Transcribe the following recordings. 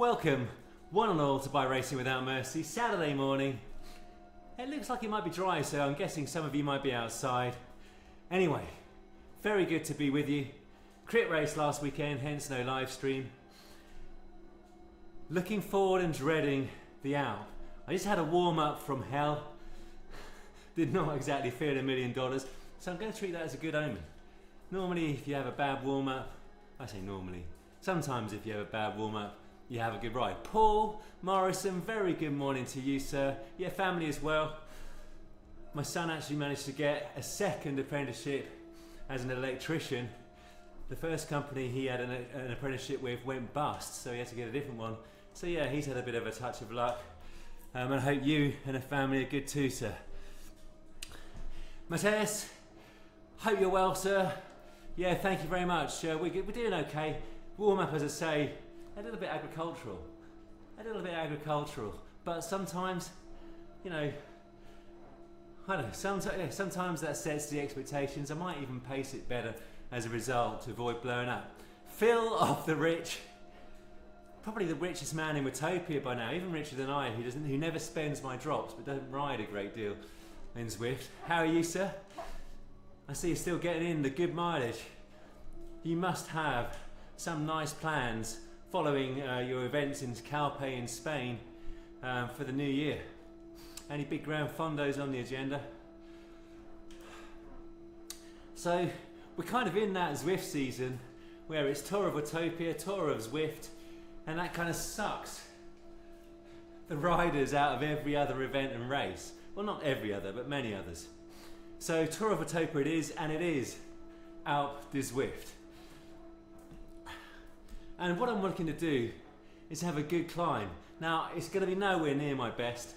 Welcome, one and all, to By Racing Without Mercy, Saturday morning. It looks like it might be dry, so I'm guessing some of you might be outside. Anyway, very good to be with you. Crit race last weekend, hence no live stream. Looking forward and dreading the Alpe. I just had a warm up from hell. Did not exactly feel $1 million, so I'm going to treat that as a good omen. Normally, if you have a bad warm up, I say normally, sometimes if you have a bad warm up, you have a good ride. Paul Morrison, very good morning to you, sir. Yeah, family as well. My son actually managed to get a second apprenticeship as an electrician. The first company he had an apprenticeship with went bust, so he had to get a different one. So yeah, he's had a bit of a touch of luck. And I hope you and the family are good too, sir. Mateus, hope you're well, sir. Yeah, thank you very much. We're doing okay. Warm up, as I say, a little bit agricultural. But sometimes, you know, I don't know, sometimes that sets the expectations. I might even pace it better as a result to avoid blowing up. Phil of the Rich, probably the richest man in Watopia by now, even richer than I, who never spends my drops but doesn't ride a great deal in Zwift. How are you, sir? I see you're still getting in the good mileage. You must have some nice plans following your events in Alpe in Spain for the new year. Any big grand fondos on the agenda? So we're kind of in that Zwift season where it's Tour of Watopia, Tour of Zwift, and that kind of sucks the riders out of every other event and race. Well, not every other, but many others. So Tour of Watopia it is, and it is Alpe de Zwift. And what I'm looking to do is have a good climb. Now, it's going to be nowhere near my best.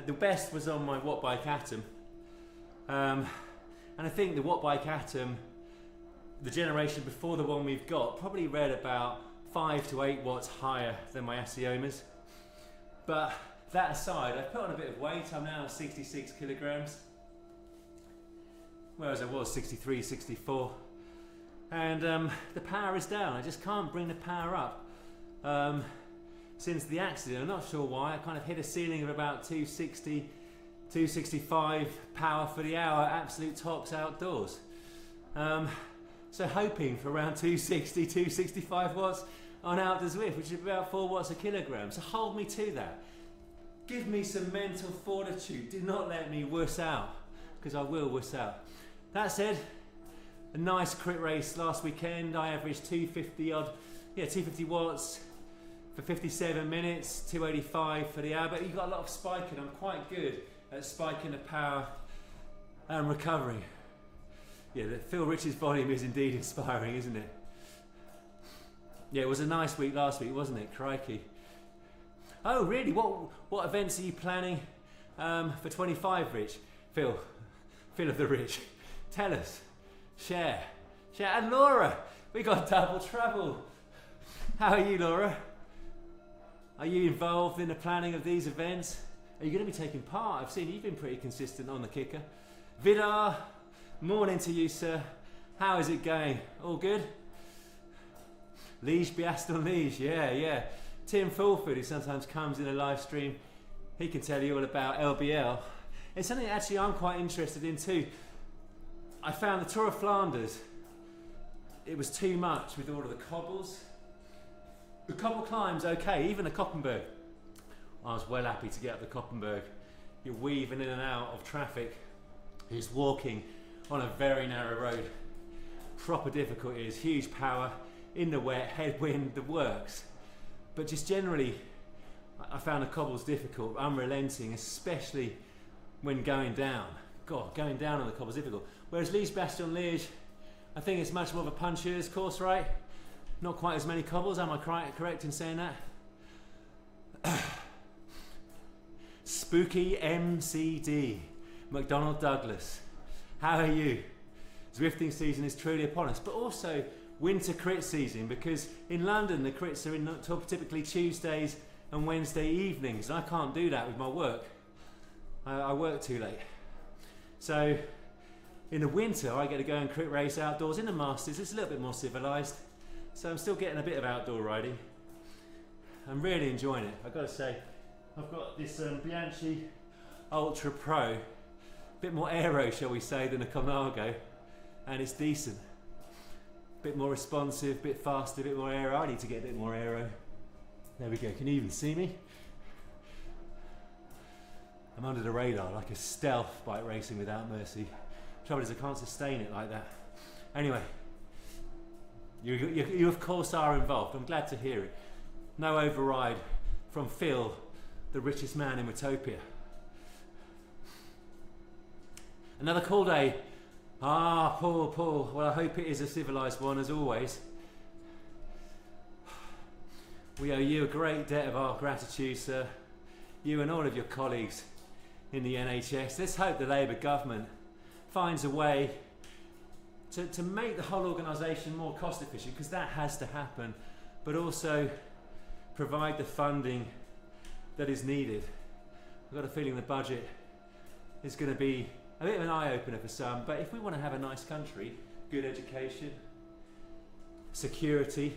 The best was on my Watt Bike Atom. And I think the Watt Bike Atom, the generation before the one we've got, probably read about 5 to 8 watts higher than my Asiomas. But that aside, I've put on a bit of weight. I'm now at 66 kilograms. Whereas I was 63, 64. And the power is down. I just can't bring the power up. Since the accident, I'm not sure why, I kind of hit a ceiling of about 260, 265 power for the hour, absolute tops outdoors. So hoping for around 260, 265 watts on Alpe de Zwift, which is about 4 watts a kilogram. So hold me to that. Give me some mental fortitude. Do not let me wuss out, because I will wuss out. That said, a nice crit race last weekend. I averaged 250 watts for 57 minutes, 285 for the hour, but you've got a lot of spiking. I'm quite good at spiking the power and recovery. Yeah, Phil Rich's volume is indeed inspiring, isn't it? Yeah, it was a nice week last week, wasn't it? Crikey. Oh, really? What events are you planning for 25, Rich? Phil of the Rich. Tell us. Share. And Laura, we got double trouble. How are you, Laura? Are you involved in the planning of these events? Are you going to be taking part? I've seen you've been pretty consistent on the kicker. Vidar, morning to you, sir. How is it going? All good? Liege Biaston Liege, yeah. Tim Fulford, who sometimes comes in a live stream, he can tell you all about LBL. It's something actually I'm quite interested in too. I found the Tour of Flanders, it was too much with all of the cobbles. The cobble climb's okay, even the Koppenberg. I was well happy to get up the Koppenberg. You're weaving in and out of traffic. You're just walking on a very narrow road. Proper difficulty is huge power, in the wet, headwind, the works. But just generally, I found the cobbles difficult, unrelenting, especially when going down. God, going down on the cobbles difficult. Whereas Liege Bastion Liege, I think it's much more of a puncheur's course, right? Not quite as many cobbles, am I correct in saying that? Spooky MCD, McDonnell Douglas. How are you? Zwifting season is truly upon us, but also winter crit season, because in London the crits are typically Tuesdays and Wednesday evenings, and I can't do that with my work. I work too late. So in the winter I get to go and crit race outdoors. In the Masters it's a little bit more civilised, so I'm still getting a bit of outdoor riding. I'm really enjoying it. I've got to say, I've got this Bianchi Ultra Pro, a bit more aero, shall we say, than a Colnago, and it's decent. Bit more responsive, bit faster, bit more aero. I need to get a bit more aero. There we go. Can you even see me? I'm under the radar like a stealth bike racing without mercy. Trouble is I can't sustain it like that. Anyway, you of course are involved. I'm glad to hear it. No override from Phil, the richest man in Watopia. Another cool day. Ah, Paul. Well, I hope it is a civilised one as always. We owe you a great debt of our gratitude, sir. You and all of your colleagues in the NHS. Let's hope the Labour government finds a way to make the whole organisation more cost efficient, because that has to happen, but also provide the funding that is needed. I've got a feeling the budget is going to be a bit of an eye-opener for some, but if we want to have a nice country, good education, security,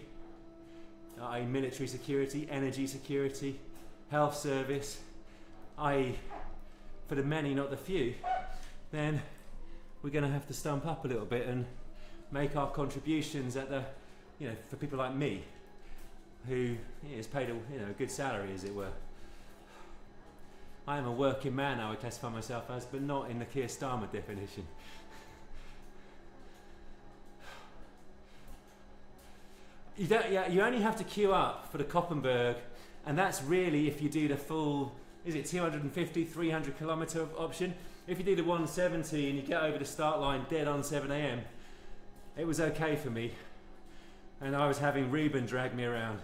i.e. military security, energy security, health service, i.e. for the many, not the few, then we're going to have to stump up a little bit and make our contributions at the, for people like me, who is paid a good salary, as it were. I am a working man, I would classify myself as, but not in the Keir Starmer definition. You only have to queue up for the Koppenberg, and that's really if you do the full, is it 250, 300 kilometre option? If you do the 170 and you get over the start line dead on 7 AM, it was okay for me. And I was having Ruben drag me around.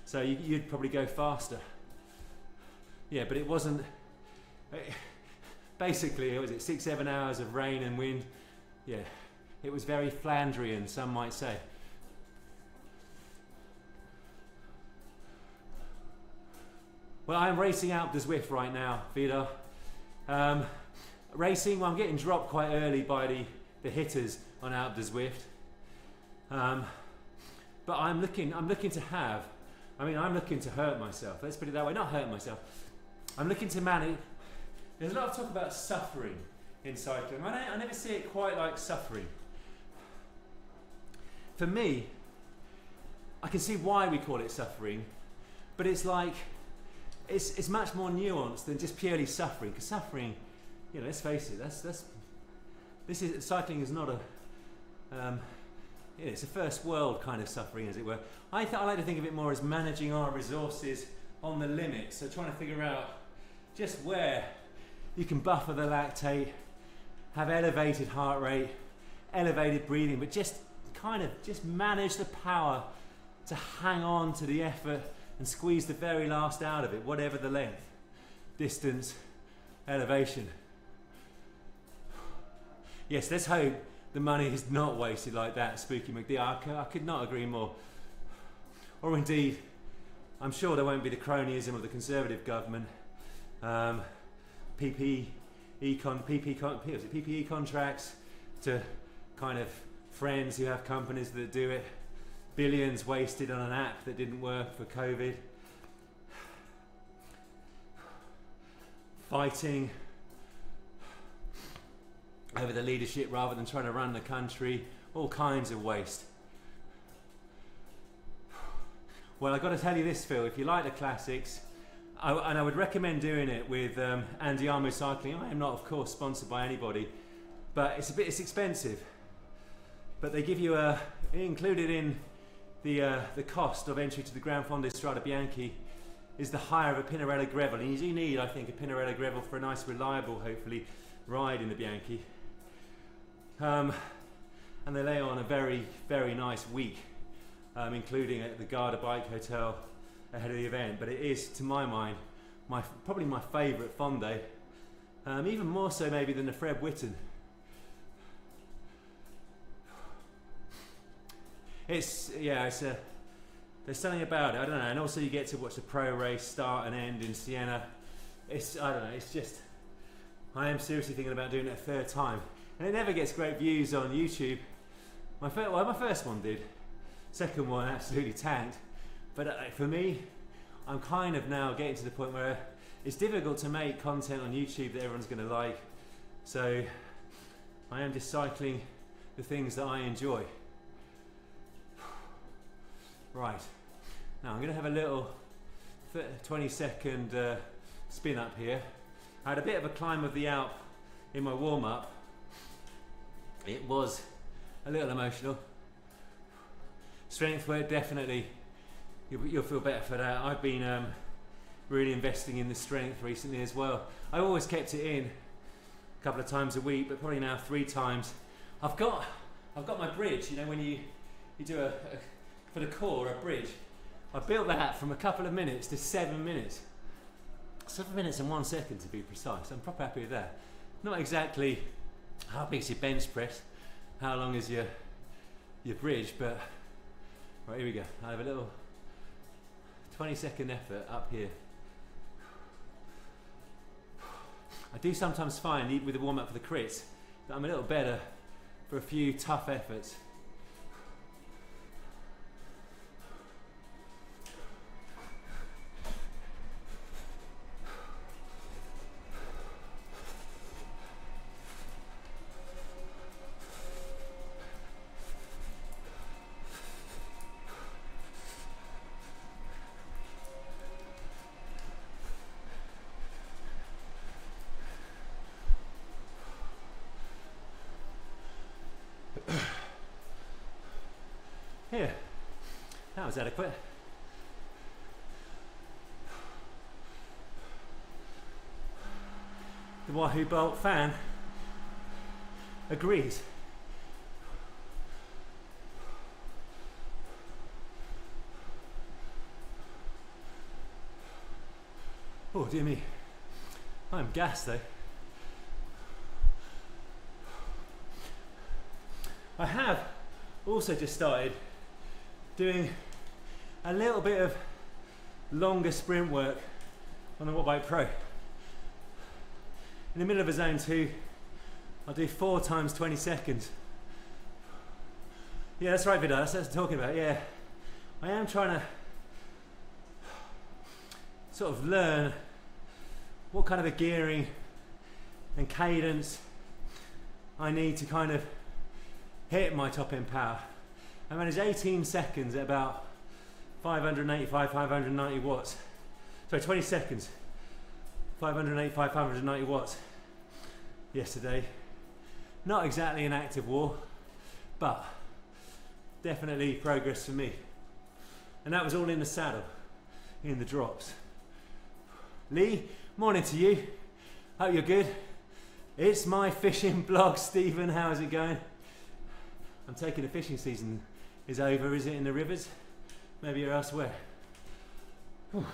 So you'd probably go faster. Yeah, but it wasn't, basically, what was it, 6-7 hours of rain and wind? Yeah, it was very Flandrian, some might say. Well, I'm racing Alpe de Zwifter right now, Vida. Racing, well, I'm getting dropped quite early by the hitters on Alpe de Zwifter. But I'm looking to hurt myself. Let's put it that way, not hurt myself. I'm looking to manage. There's a lot of talk about suffering in cycling. I never see it quite like suffering. For me, I can see why we call it suffering, but it's like, it's much more nuanced than just purely suffering. Because suffering, let's face it, cycling is not it's a first world kind of suffering, as it were. I like to think of it more as managing our resources on the limit. So trying to figure out just where you can buffer the lactate, have elevated heart rate, elevated breathing, but just manage the power to hang on to the effort and squeeze the very last out of it, whatever the length, distance, elevation. Yes, let's hope the money is not wasted like that, Spooky McD. I could not agree more. Or indeed, I'm sure there won't be the cronyism of the Conservative government. PPE contracts to kind of friends who have companies that do it. Billions wasted on an app that didn't work for COVID. Fighting over the leadership rather than trying to run the country. All kinds of waste. Well, I've got to tell you this, Phil, if you like the classics, and I would recommend doing it with Andiamo Cycling. I am not, of course, sponsored by anybody, but it's expensive. But they give you included in the cost of entry to the Gran Fondo Strada Bianchi is the hire of a Pinarello Gravel, and you do need, I think, a Pinarello Gravel for a nice, reliable, hopefully, ride in the Bianchi. And they lay on a very, very nice week, including at the Garda Bike Hotel ahead of the event. But it is, to my mind, probably my favourite Fondo, even more so maybe than the Fred Whitten. There's something about it, I don't know, and also you get to watch the pro race start and end in Siena. I am seriously thinking about doing it a third time. And it never gets great views on YouTube. My first one did. Second one absolutely tanked. But for me, I'm kind of now getting to the point where it's difficult to make content on YouTube that everyone's going to like. So I am just cycling the things that I enjoy. Right, now I'm going to have a little 20-second spin up here. I had a bit of a climb of the Alpe in my warm-up. It was a little emotional. Strength work, definitely, you'll feel better for that. I've been really investing in the strength recently as well. I always kept it in a couple of times a week, but probably now 3 times. I've got my bridge, you know, when you do a for the core, a bridge. I built that from a couple of minutes to 7 minutes. 7 minutes and 1 second to be precise. I'm proper happy with that. Not exactly how big is your bench press, how long is your bridge, but right, here we go. I have a little 20-second effort up here. I do sometimes find, even with the warm-up for the crits, that I'm a little better for a few tough efforts. Here, that was adequate. The Wahoo Bolt fan agrees. Oh dear me, I'm gassed though. I have also just started doing a little bit of longer sprint work on the Watopia Pro. In the middle of a zone 2, I'll do 4 times 20 seconds. Yeah, that's right, Vidal, that's what I'm talking about, yeah. I am trying to sort of learn what kind of a gearing and cadence I need to kind of hit my top end power. I managed 18 seconds at about 585, 590 watts. Sorry, 20 seconds, 585, 590 watts yesterday. Not exactly an active war, but definitely progress for me. And that was all in the saddle, in the drops. Lee, morning to you. Hope you're good. It's my fishing blog, Stephen. How's it going? I'm taking the fishing season is over, is it, in the rivers? Maybe you're elsewhere. Whew.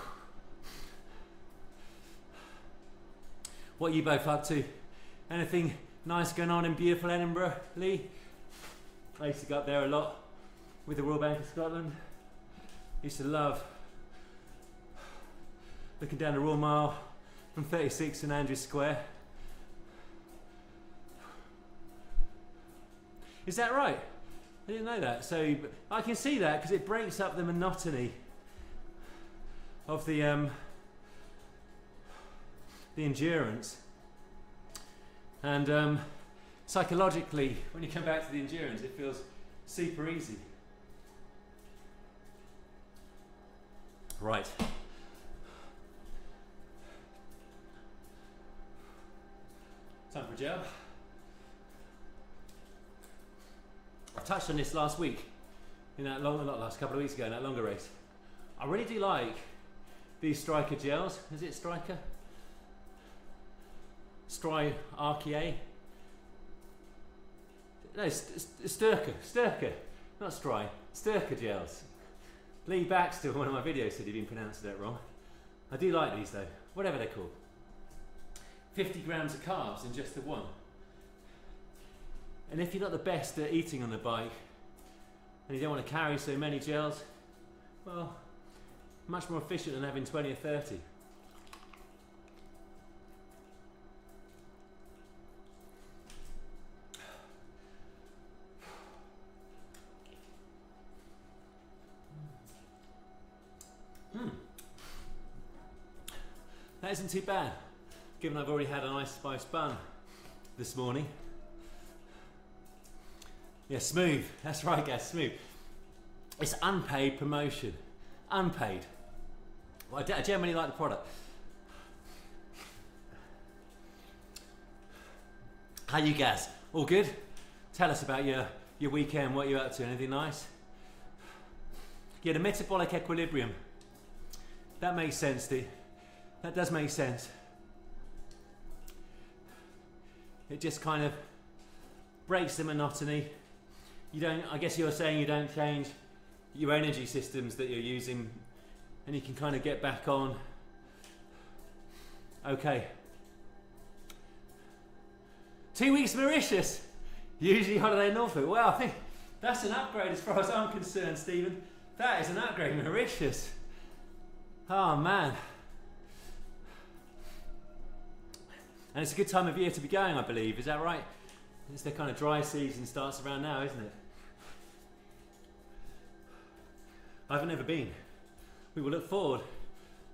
What are you both up to? Anything nice going on in beautiful Edinburgh, Lee? I used to go up there a lot with the Royal Bank of Scotland. Used to love looking down the Royal Mile from 36 St Andrews Square. Is that right? I didn't know that. So I can see that because it breaks up the monotony of the endurance. And psychologically, when you come back to the endurance, it feels super easy. Right. Time for a gel. I touched on this last week, in that last couple of weeks ago, in that longer race. I really do like these Striker gels. Is it Striker? Archaea? No, Sturker, not Stry. Sturker gels. Lee Baxter, in one of my videos, said he'd been pronouncing that wrong. I do like these though, whatever they're called. 50 grams of carbs in just the one. And if you're not the best at eating on the bike and you don't want to carry so many gels, well, much more efficient than having 20 or 30. That isn't too bad, given I've already had a nice spice bun this morning. Yeah, smooth. That's right, guys, smooth. It's unpaid promotion. Unpaid. Well, I generally like the product. How you guys? All good? Tell us about your weekend, what you're up to, anything nice? Yeah, the metabolic equilibrium. That makes sense, Steve. That does make sense. It just kind of breaks the monotony. You don't, I guess you're saying you don't change your energy systems that you're using, and you can kind of get back on. Okay. 2 weeks Mauritius. Usually holiday in Norfolk. Well, I think that's an upgrade as far as I'm concerned, Stephen. That is an upgrade, Mauritius. Oh man. And it's a good time of year to be going, I believe. Is that right? It's the kind of dry season starts around now, isn't it? I've never been. We will look forward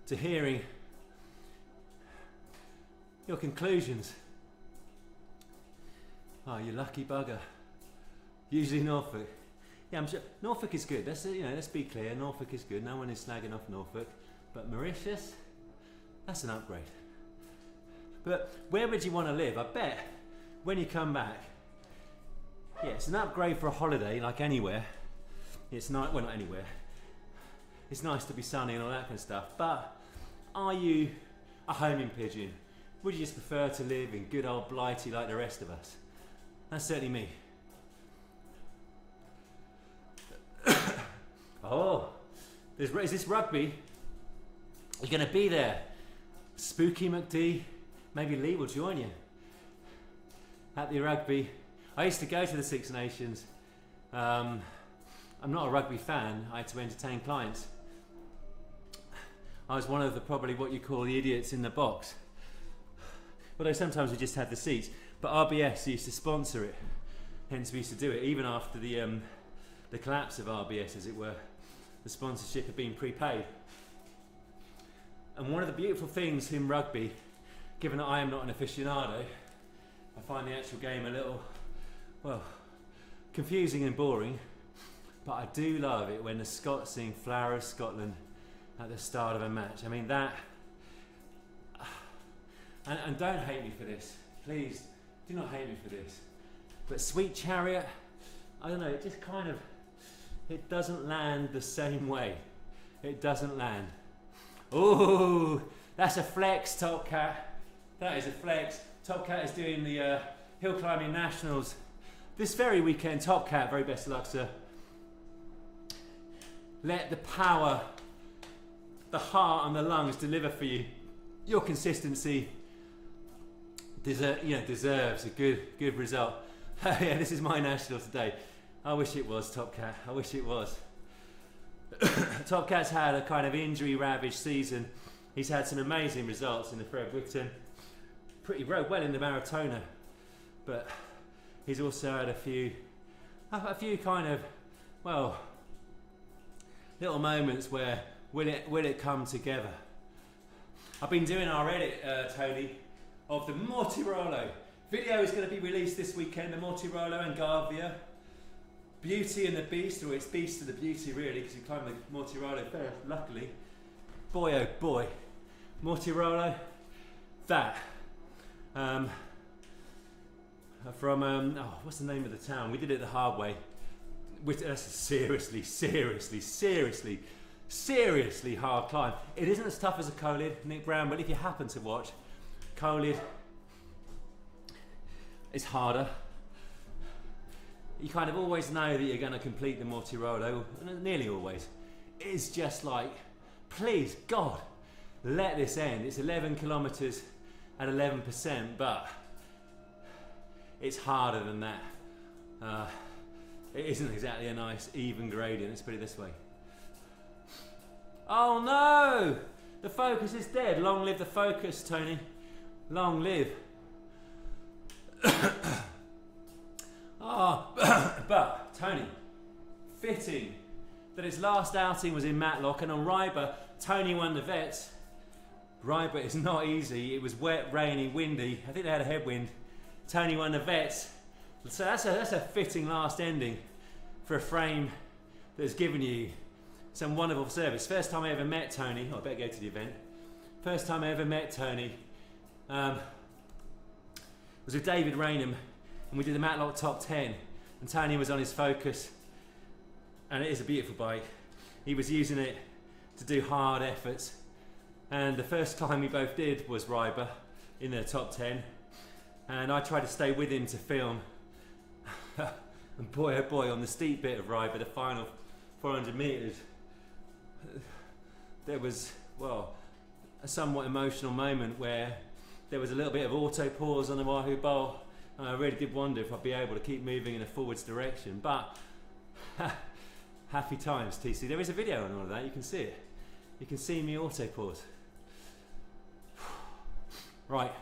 to hearing your conclusions. Oh, you lucky bugger. Usually Norfolk. Yeah, I'm sure Norfolk is good. Let's be clear. Norfolk is good. No one is snagging off Norfolk. But Mauritius, that's an upgrade. But where would you want to live? I bet when you come back, yeah, it's an upgrade for a holiday, like anywhere. It's not, well, not anywhere. It's nice to be sunny and all that kind of stuff. But are you a homing pigeon? Would you just prefer to live in good old Blighty like the rest of us? That's certainly me. Oh, is this rugby? You're going to be there. Spooky McD, maybe Lee will join you at the rugby. I used to go to the Six Nations. I'm not a rugby fan. I had to entertain clients. I was one of the probably what you call the idiots in the box. Although sometimes we just had the seats. But RBS used to sponsor it. Hence we used to do it even after the collapse of RBS, as it were. The sponsorship had been prepaid. And one of the beautiful things in rugby, given that I am not an aficionado, I find the actual game a little, well, confusing and boring, but I do love it when the Scots sing Flower of Scotland at the start of a match. I mean that, and don't hate me for this, please, do not hate me for this, but Sweet Chariot, I don't know, it just kind of, it doesn't land the same way. It doesn't land. Oh, that's a flex, Top Cat. That is a flex. Top Cat is doing the hill climbing nationals this very weekend. Top Cat, very best of luck, sir. Let the power, the heart and the lungs deliver for you. Your consistency deserves a good result. Yeah, this is my national today. I wish it was, Top Cat. I wish it was. Top Cat's had a kind of injury-ravaged season. He's had some amazing results in the Fred Wigton. Pretty well in the Maratona, but he's also had a few kind of, well, little moments where will it come together. I've been doing our edit, Tony, of the Mortirolo. Video is going to be released this weekend. The Mortirolo and Garvia. Beauty and the Beast, or it's Beast and the Beauty really, because you climb the Mortirolo first, luckily. Boy oh boy. Mortirolo, that. From, what's the name of the town? We did it the hard way. That's a seriously hard climb. It isn't as tough as a Colid, Nick Brown, but if you happen to watch, Colid is harder. You kind of always know that you're going to complete the Mortirolo, nearly always. It's just like, please, God, let this end. It's 11 kilometres at 11%, but it's harder than that. It isn't exactly a nice, even gradient, let's put it this way. Oh no! The focus is dead. Long live the focus, Tony. Long live. But Tony, fitting that his last outing was in Matlock, and on Ryber, Tony won the vets. Right, but it's not easy. It was wet, rainy, windy. I think they had a headwind. Tony won the vets. So that's a fitting last ending for a frame that has given you some wonderful service. First time I ever met Tony. Oh, I better go to the event. First time I ever met Tony was with David Rainham, and we did the Matlock Top 10. And Tony was on his Focus, and it is a beautiful bike. He was using it to do hard efforts. And the first climb we both did was Ryber in the top 10. And I tried to stay with him to film. And boy, oh boy, on the steep bit of Ryber, the final 400 meters, there was, well, a somewhat emotional moment where there was a little bit of auto pause on the Wahoo Bowl. And I really did wonder if I'd be able to keep moving in a forwards direction. But happy times, TC. There is a video on all of that, you can see it. You can see me auto pause. Right,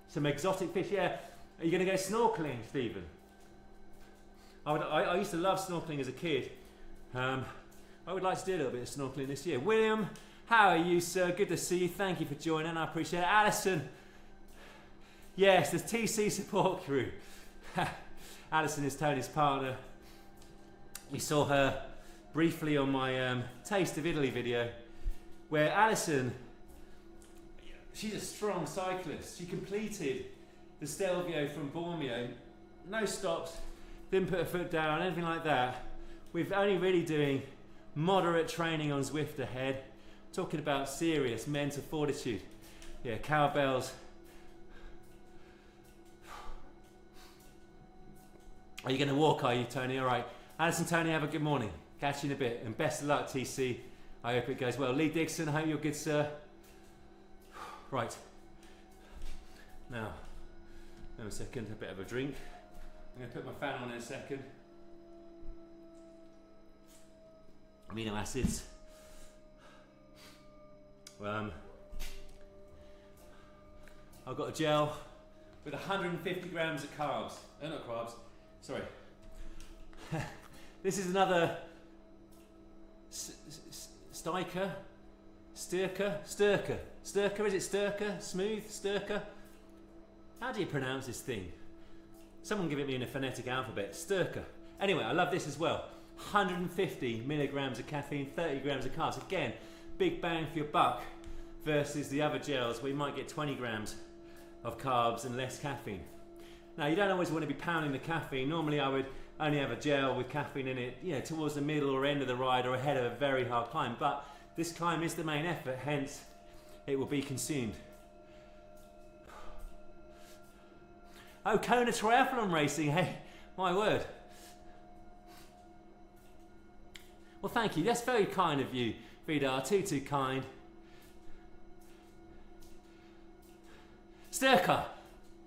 some exotic fish. Yeah, are you going to go snorkeling, Stephen? I used to love snorkeling as a kid. I would like to do a little bit of snorkeling this year. William, how are you, sir? Good to see you. Thank you for joining. I appreciate it. Alison, yes, the TC support crew. Alison is Tony's partner. We saw her briefly on my Taste of Italy video, where Alison, she's a strong cyclist. She completed the Stelvio from Bormio, no stops, didn't put her foot down, anything like that. We're only really doing moderate training on Zwifter head, talking about serious mental fortitude. Yeah, cowbells. Are you going to walk, are you, Tony? All right. Alison, Tony, have a good morning. Catch you in a bit, and best of luck, TC. I hope it goes well. Lee Dixon, I hope you're good, sir. Right, now, a second, a bit of a drink. I'm going to put my fan on in a second. Amino acids. I've got a gel with 150 grams of carbs. Not carbs, sorry. This is another Styrker? Sturker, is it Sturker? Smooth? Sturker? How do you pronounce this thing? Someone give it me in a phonetic alphabet. Sturker. Anyway, I love this as well. 150 milligrams of caffeine, 30 grams of carbs. Again, big bang for your buck versus the other gels where you might get 20 grams of carbs and less caffeine. Now, you don't always want to be pounding the caffeine. Normally, I would only have a gel with caffeine in it, you know, towards the middle or end of the ride or ahead of a very hard climb. But this climb is the main effort, hence it will be consumed. Oh, Kona Triathlon Racing, hey, my word. Well, thank you, that's very kind of you, Vidar, too kind. Sturker,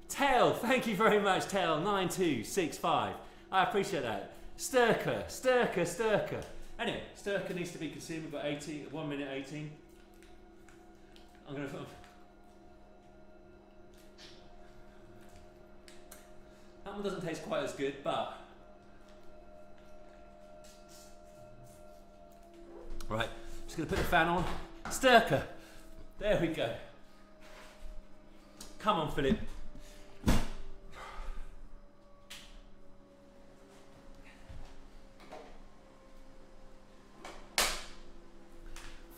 Tail, thank you very much, Tail, 9265. I appreciate that. Sturker. Anyway, Sturker needs to be consumed. We've got 1 minute 18. I'm going to... That one doesn't taste quite as good, but... Right, just going to put the fan on. Sturker. There we go. Come on, Philip.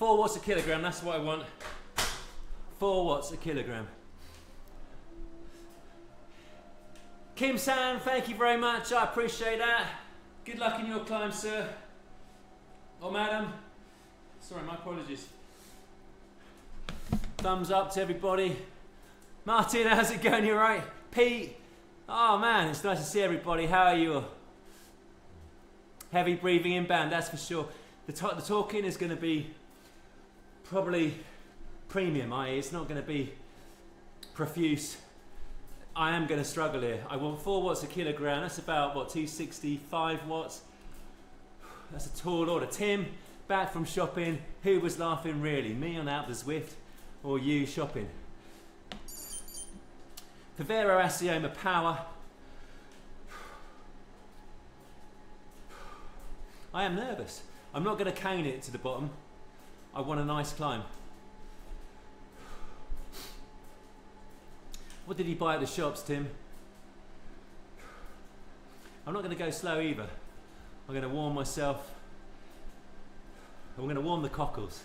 $4 watts a kilogram, that's what I want. 4 watts a kilogram. Kim San, thank you very much, I appreciate that. Good luck in your climb, sir. Or madam. Sorry, my apologies. Thumbs up to everybody. Martin, how's it going? You right? Pete, oh man, it's nice to see everybody. How are you? Heavy breathing inbound, that's for sure. The talking is going to be probably premium, i.e. it's not going to be profuse. I am going to struggle here. I want 4 watts a kilogram. That's about, what, 265 watts? That's a tall order. Tim, back from shopping. Who was laughing really? Me on out the Zwift or you shopping? Favero Asioma Power. I am nervous. I'm not going to cane it to the bottom. I want a nice climb. What did you buy at the shops, Tim? I'm not going to go slow either. I'm going to warm myself. I'm going to warm the cockles.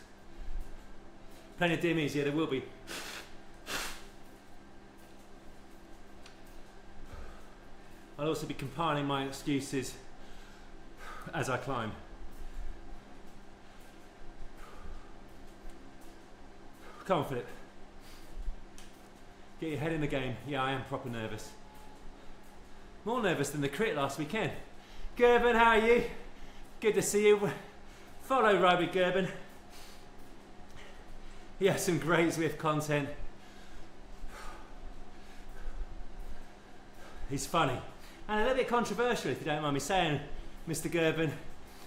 Plenty of dimmies, yeah, there will be. I'll also be compiling my excuses as I climb. Come on, Philip. Get your head in the game. Yeah, I am proper nervous. More nervous than the crit last weekend. Gerben, how are you? Good to see you. Follow Roby Gerben. Yeah, some great Zwift content. He's funny. And a little bit controversial, if you don't mind me saying, Mr. Gerben.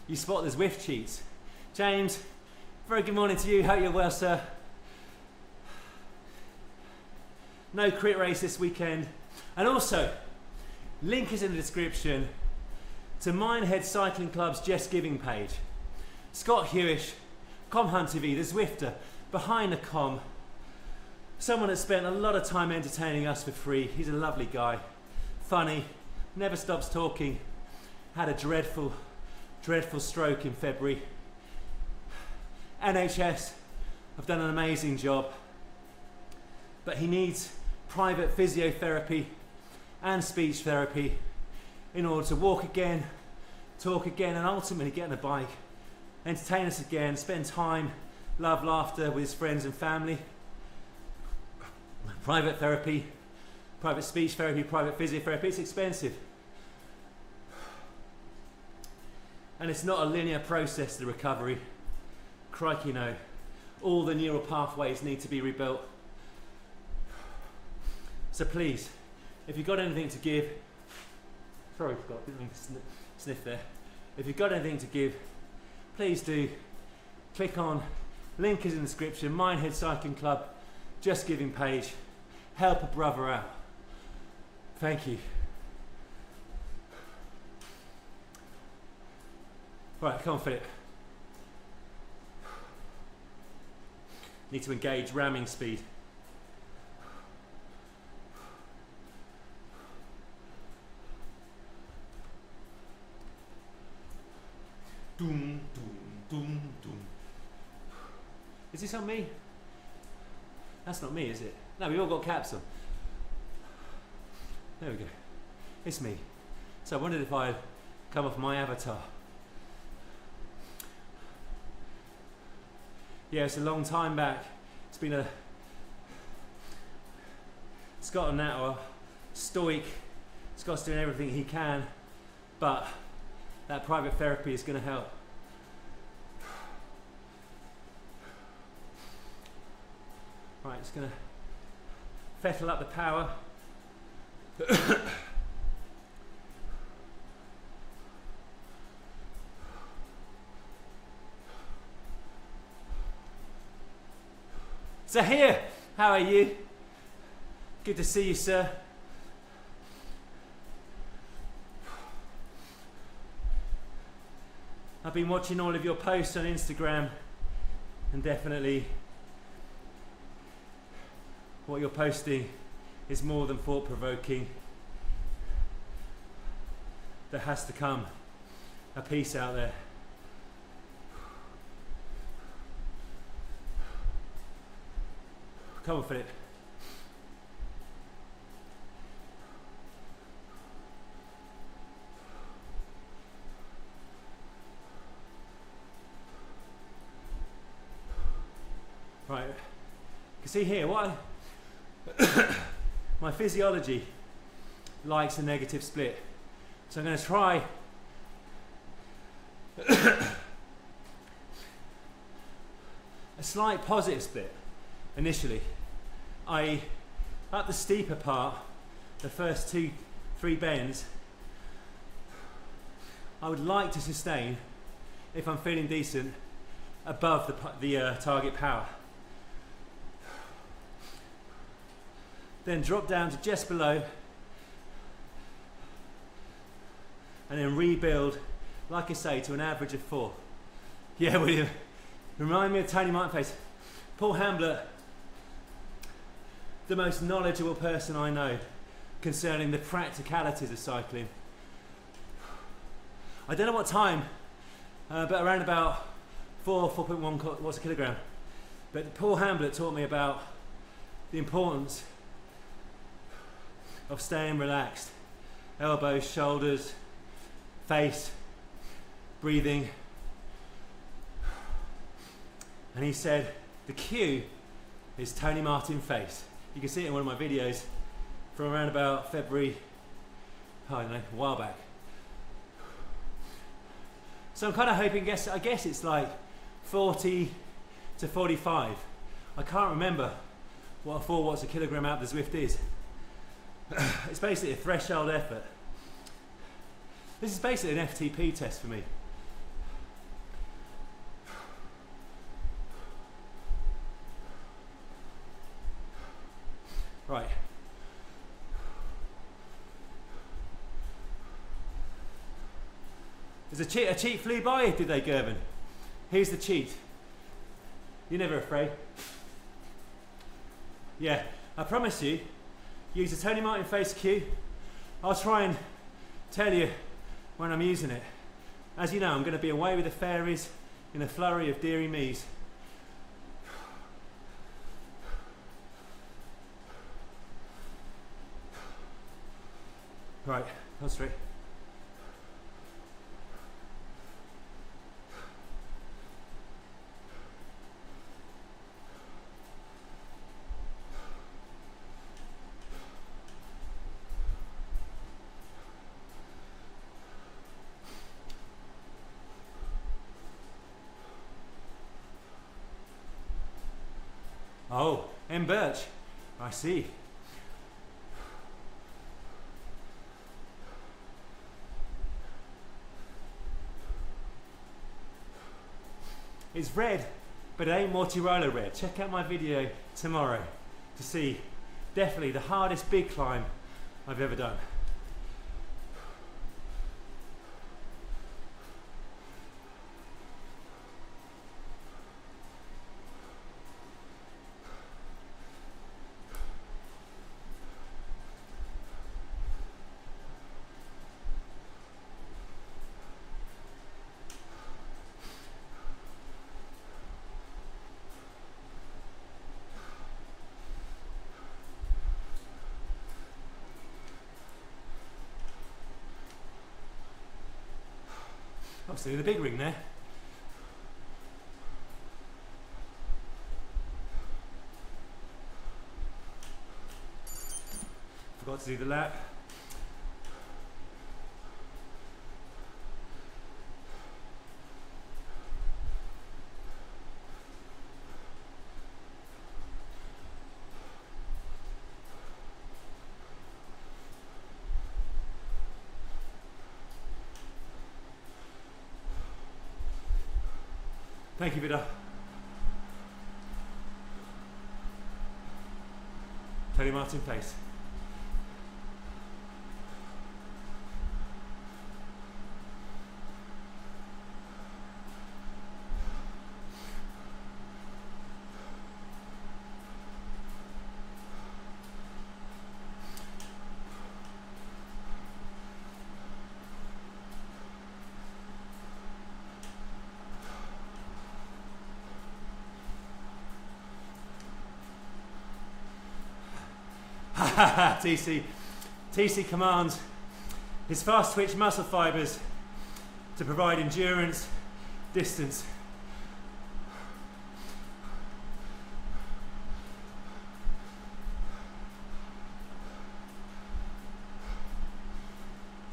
You spot the Zwift cheats. James, very good morning to you. Hope you're well, sir. No crit race this weekend. And also, link is in the description to Minehead Cycling Club's Just Giving page. Scott Hewish, Com Hunt TV, the Zwifter, behind the com. Someone that spent a lot of time entertaining us for free. He's a lovely guy. Funny, never stops talking. Had a dreadful stroke in February. NHS have done an amazing job. But he needs private physiotherapy and speech therapy in order to walk again, talk again, and ultimately get on a bike, entertain us again, spend time, love, laughter with his friends and family. Private therapy, private speech therapy, private physiotherapy, it's expensive. And it's not a linear process, the recovery. Crikey no. All the neural pathways need to be rebuilt. So please, if you've got anything to give, sorry Scott, didn't mean to sniff there. If you've got anything to give, please do click on, link is in the description, Minehead Cycling Club, Just Giving page, help a brother out. Thank you. Right, come on Philip. Need to engage ramming speed. Doom, doom, doom, doom. Is this on me? That's not me, is it? No, we've all got caps on. There we go. It's me. So I wondered if I'd come off my avatar. Yeah, it's a long time back. It's been a Scott and Nat are stoic. Scott's doing everything he can, but that private therapy is going to help. Right, it's going to fettle up the power. Zahir, how are you? Good to see you, sir. I've been watching all of your posts on Instagram, and definitely what you're posting is more than thought-provoking. There has to come a peace out there. Come on, Philip. Right, you can see here what my physiology likes a negative split. So I'm going to try a slight positive split initially. Up the steeper part, the first 2-3 bends, I would like to sustain, if I'm feeling decent, above the target power. Then drop down to just below, and then rebuild, like I say, to an average of 4. Yeah, William, remind me of Tony Martinface. Paul Hambler, the most knowledgeable person I know concerning the practicalities of cycling. I don't know what time, but around about 4.1 watts a kilogram. But Paul Hamblet taught me about the importance of staying relaxed. Elbows, shoulders, face, breathing. And he said the cue is Tony Martin face. You can see it in one of my videos from around about February, I don't know, a while back. So I'm kind of hoping, I guess it's like 40 to 45. I can't remember what a 4 watts a kilogram out of the Zwift is. It's basically a threshold effort. This is basically an FTP test for me. Right. There's a cheat flew by today, Gervin. Here's the cheat. You're never afraid. Yeah, I promise you, use the Tony Martin face cue. I'll try and tell you when I'm using it. As you know, I'm going to be away with the fairies in a flurry of dearie me's. Right, concentrate. Oh, M. Birch, I see. It's red, but it ain't Mortirolo red. Check out my video tomorrow to see definitely the hardest big climb I've ever done. Obviously the big ring there. Forgot to do the lap. Thank you, Vida. Tony Martin face. TC commands his fast twitch muscle fibers to provide endurance, distance.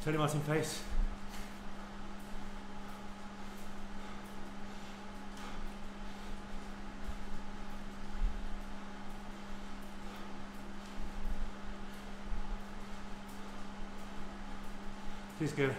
Tony Martin face. Please go.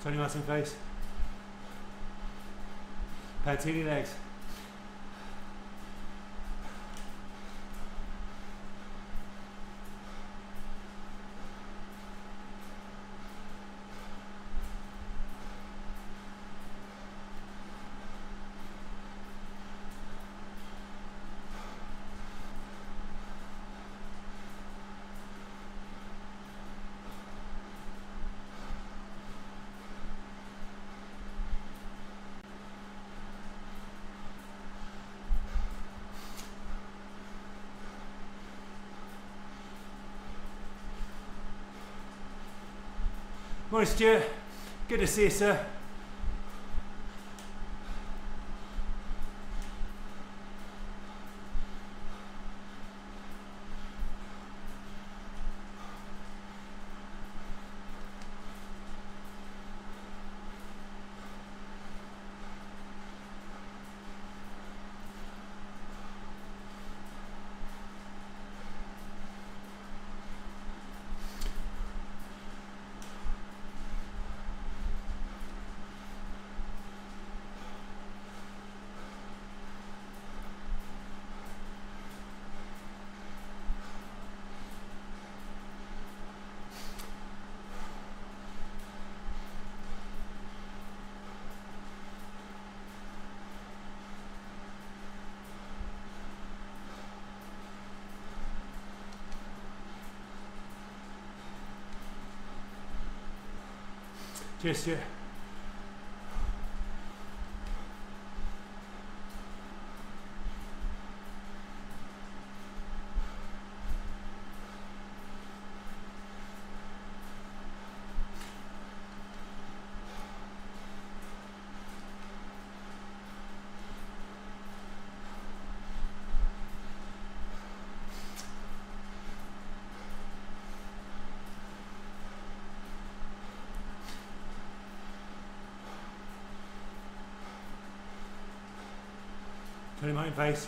Turning your face. Patini legs. Morning, Stuart. Good to see you, sir. Cheers, Stuart. Turning my own face.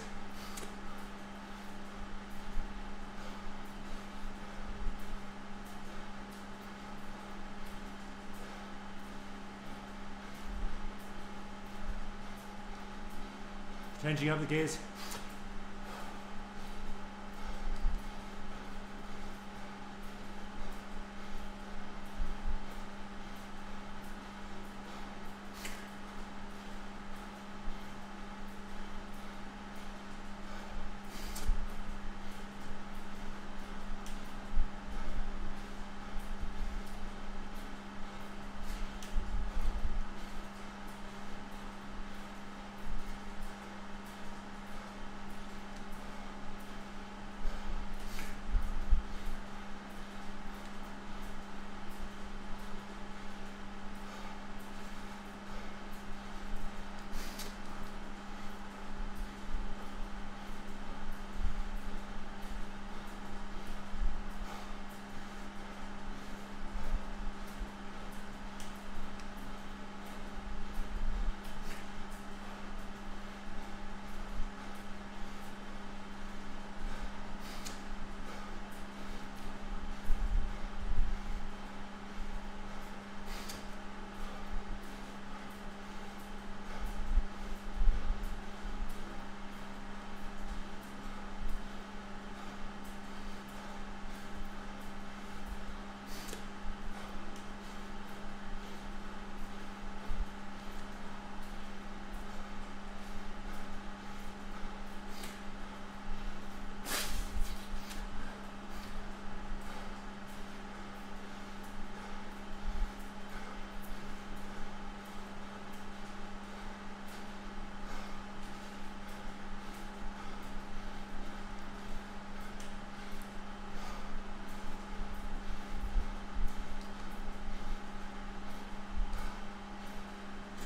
Changing up the gears.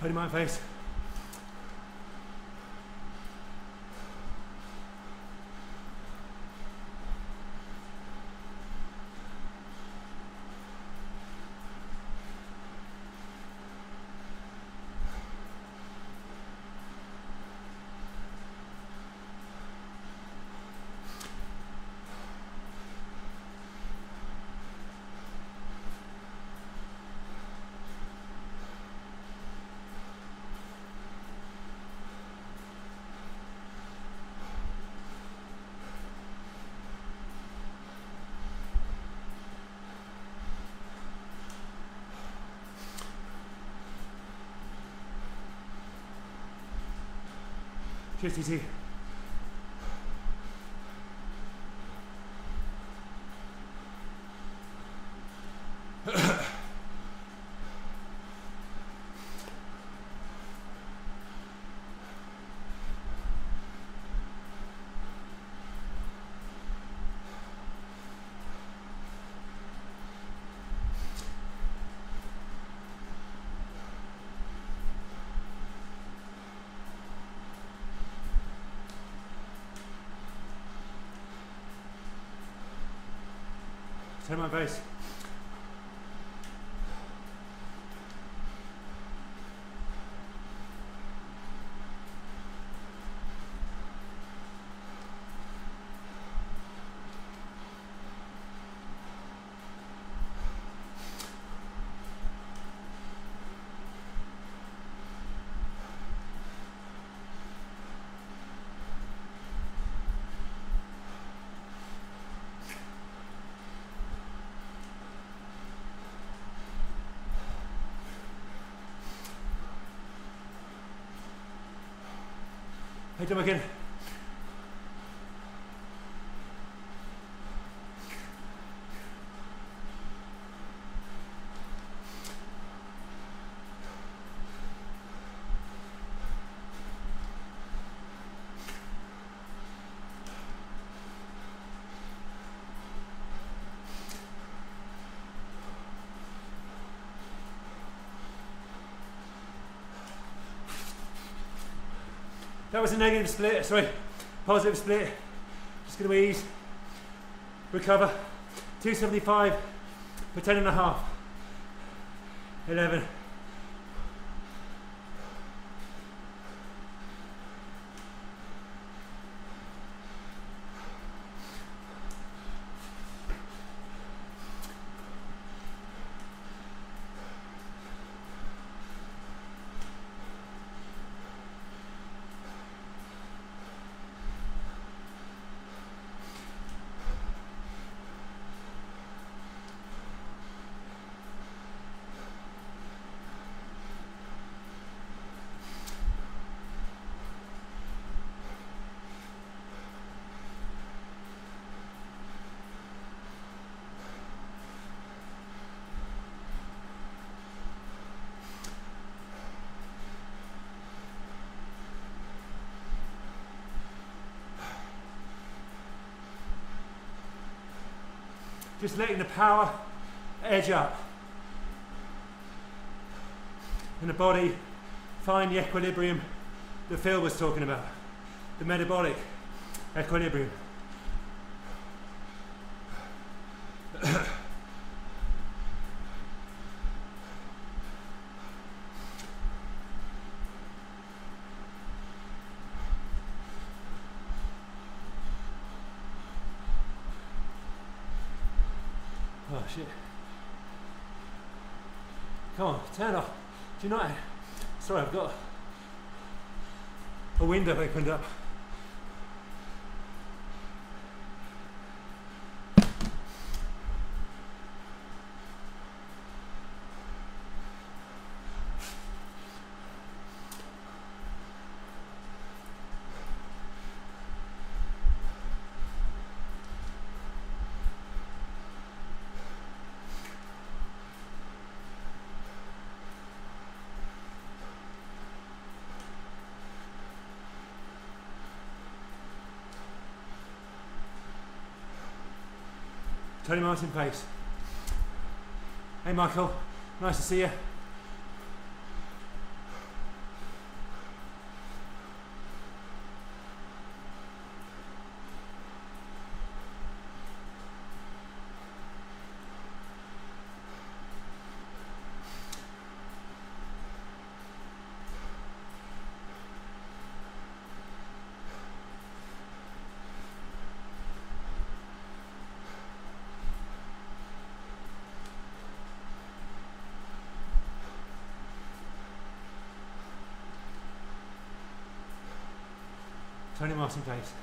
Turning my face. 52. Turn my base. Hey, do again. That was a negative split, sorry, positive split. Just gonna ease, recover. 275 for 10 and a half. 11. Just letting the power edge up and the body find the equilibrium that Phil was talking about, the metabolic equilibrium. Oh shit. Come on, turn off. Do you not? Sorry, I've got a window opened up. Tony Martin pace. Hey Michael, nice to see you. Tony Martin pace.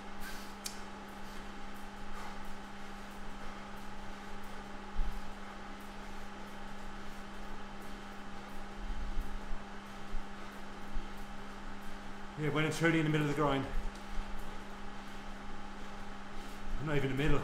Yeah, when I'm truly in the middle of the grind. I'm not even in the middle.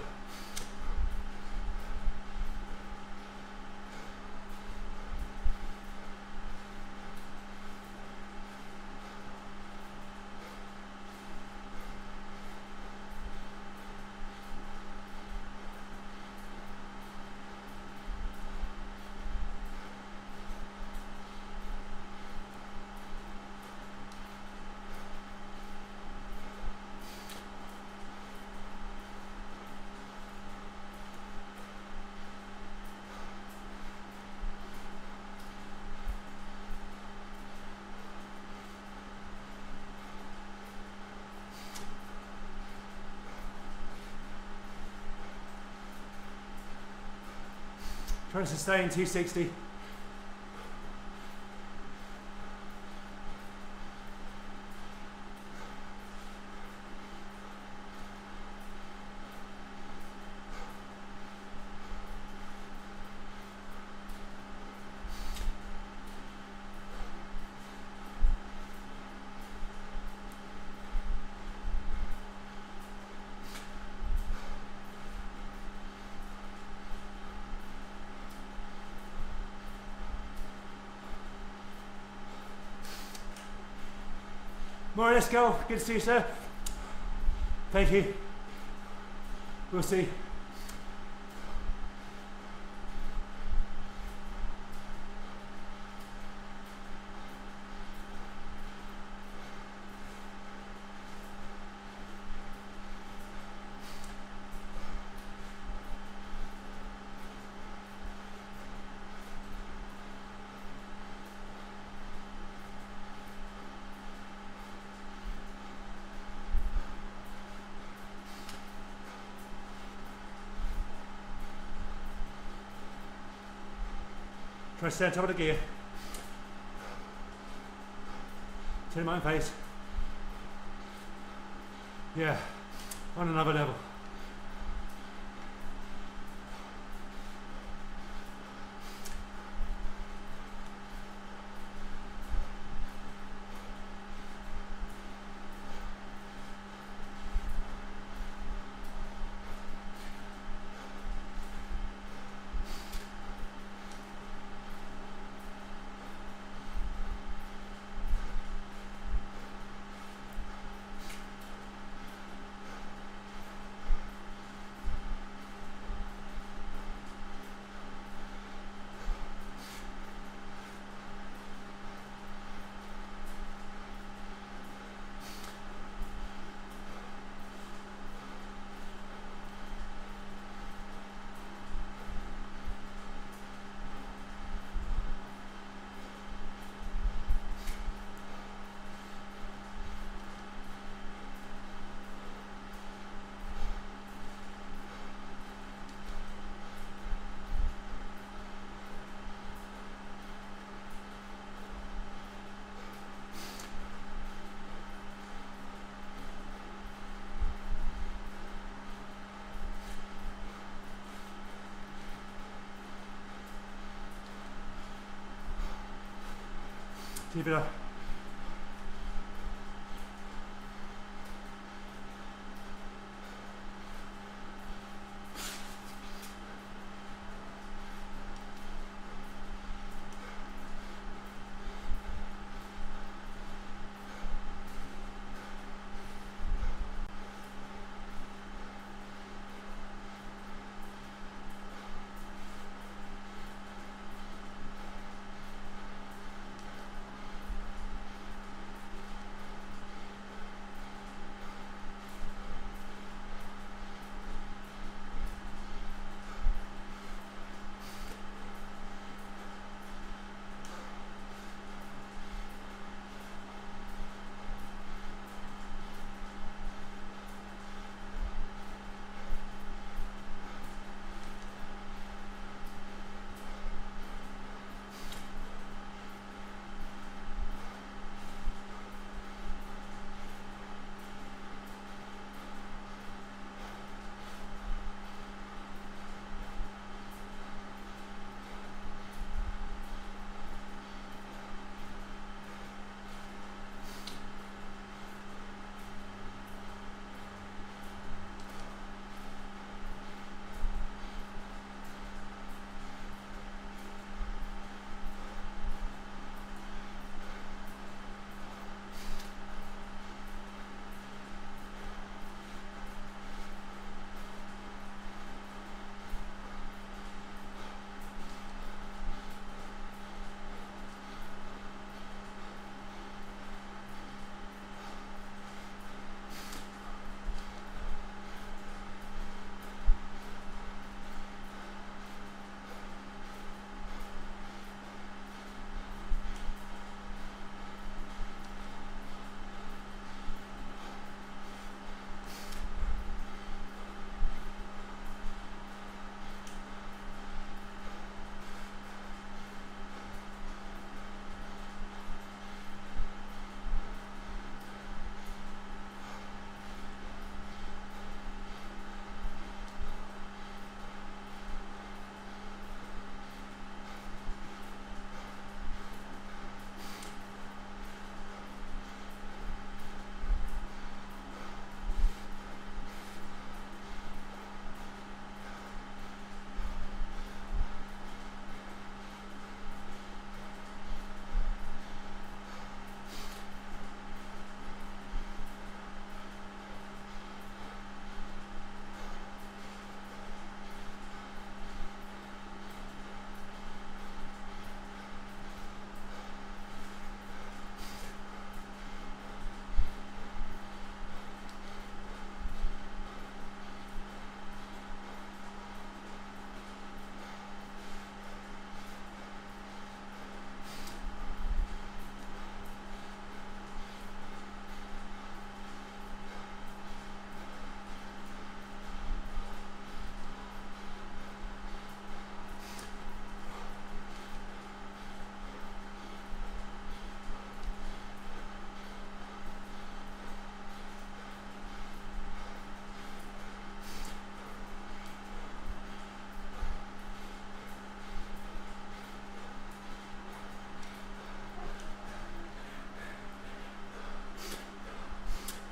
Trying to sustain 260. More, let's go. Good to see you, sir. Thank you. We'll see. Try to stay on top of the gear. Turn my own pace. Yeah, on another level. Keep it up.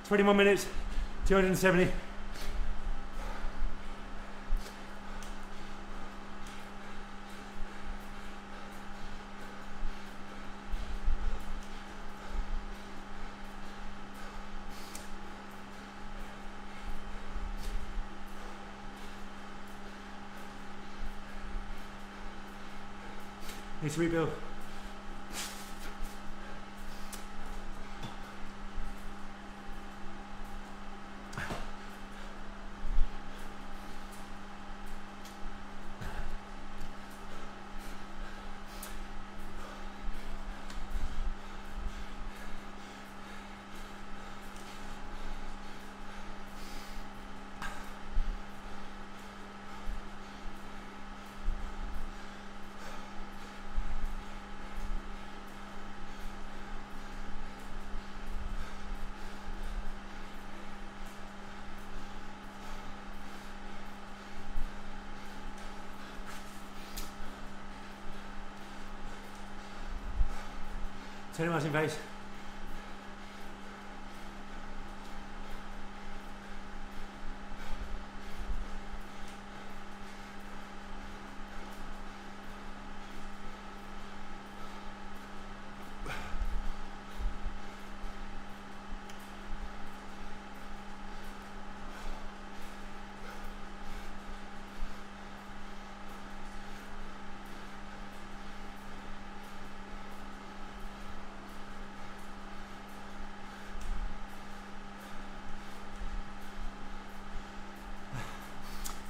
21 minutes, 270. Need to rebuild. Turn him out in face.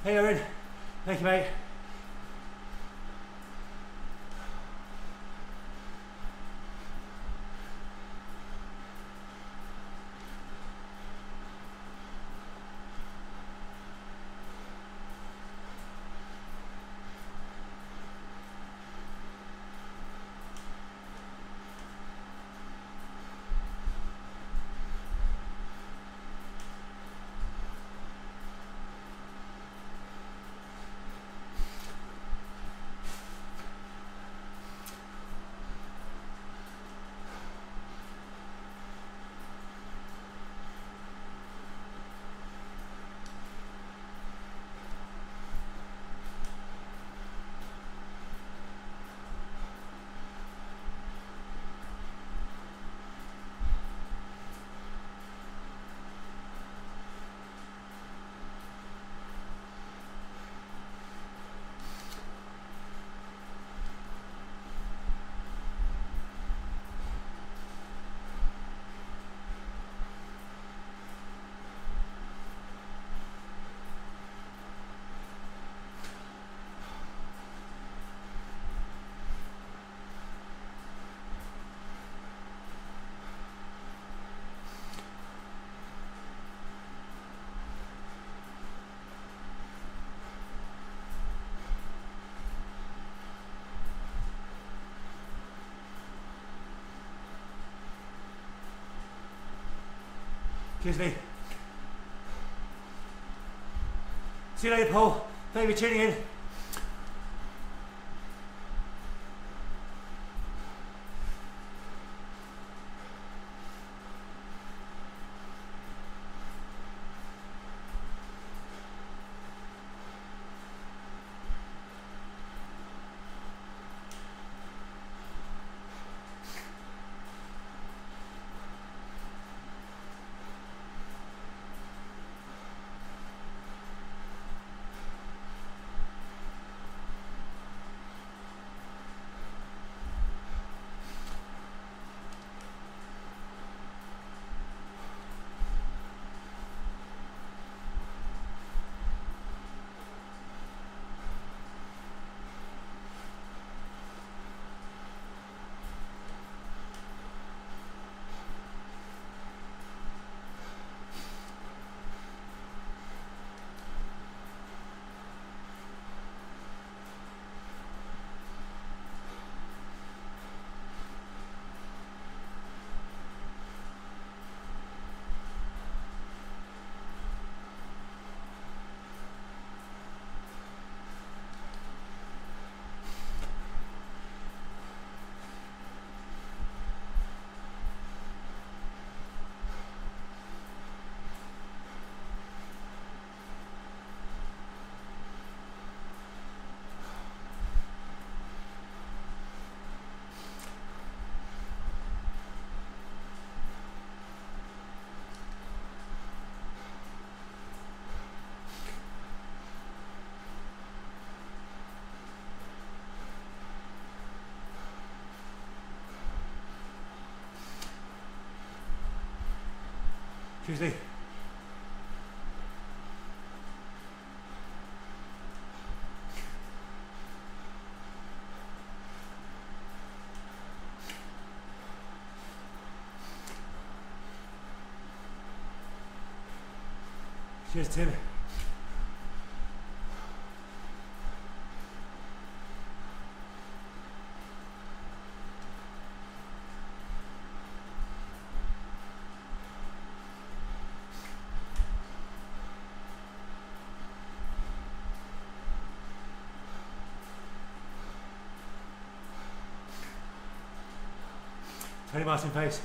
Hey Owen, thank you mate. Excuse me. See you later, Paul. Thank you for tuning in. Tuesday. Cheers, Tim. Tony Martin pace.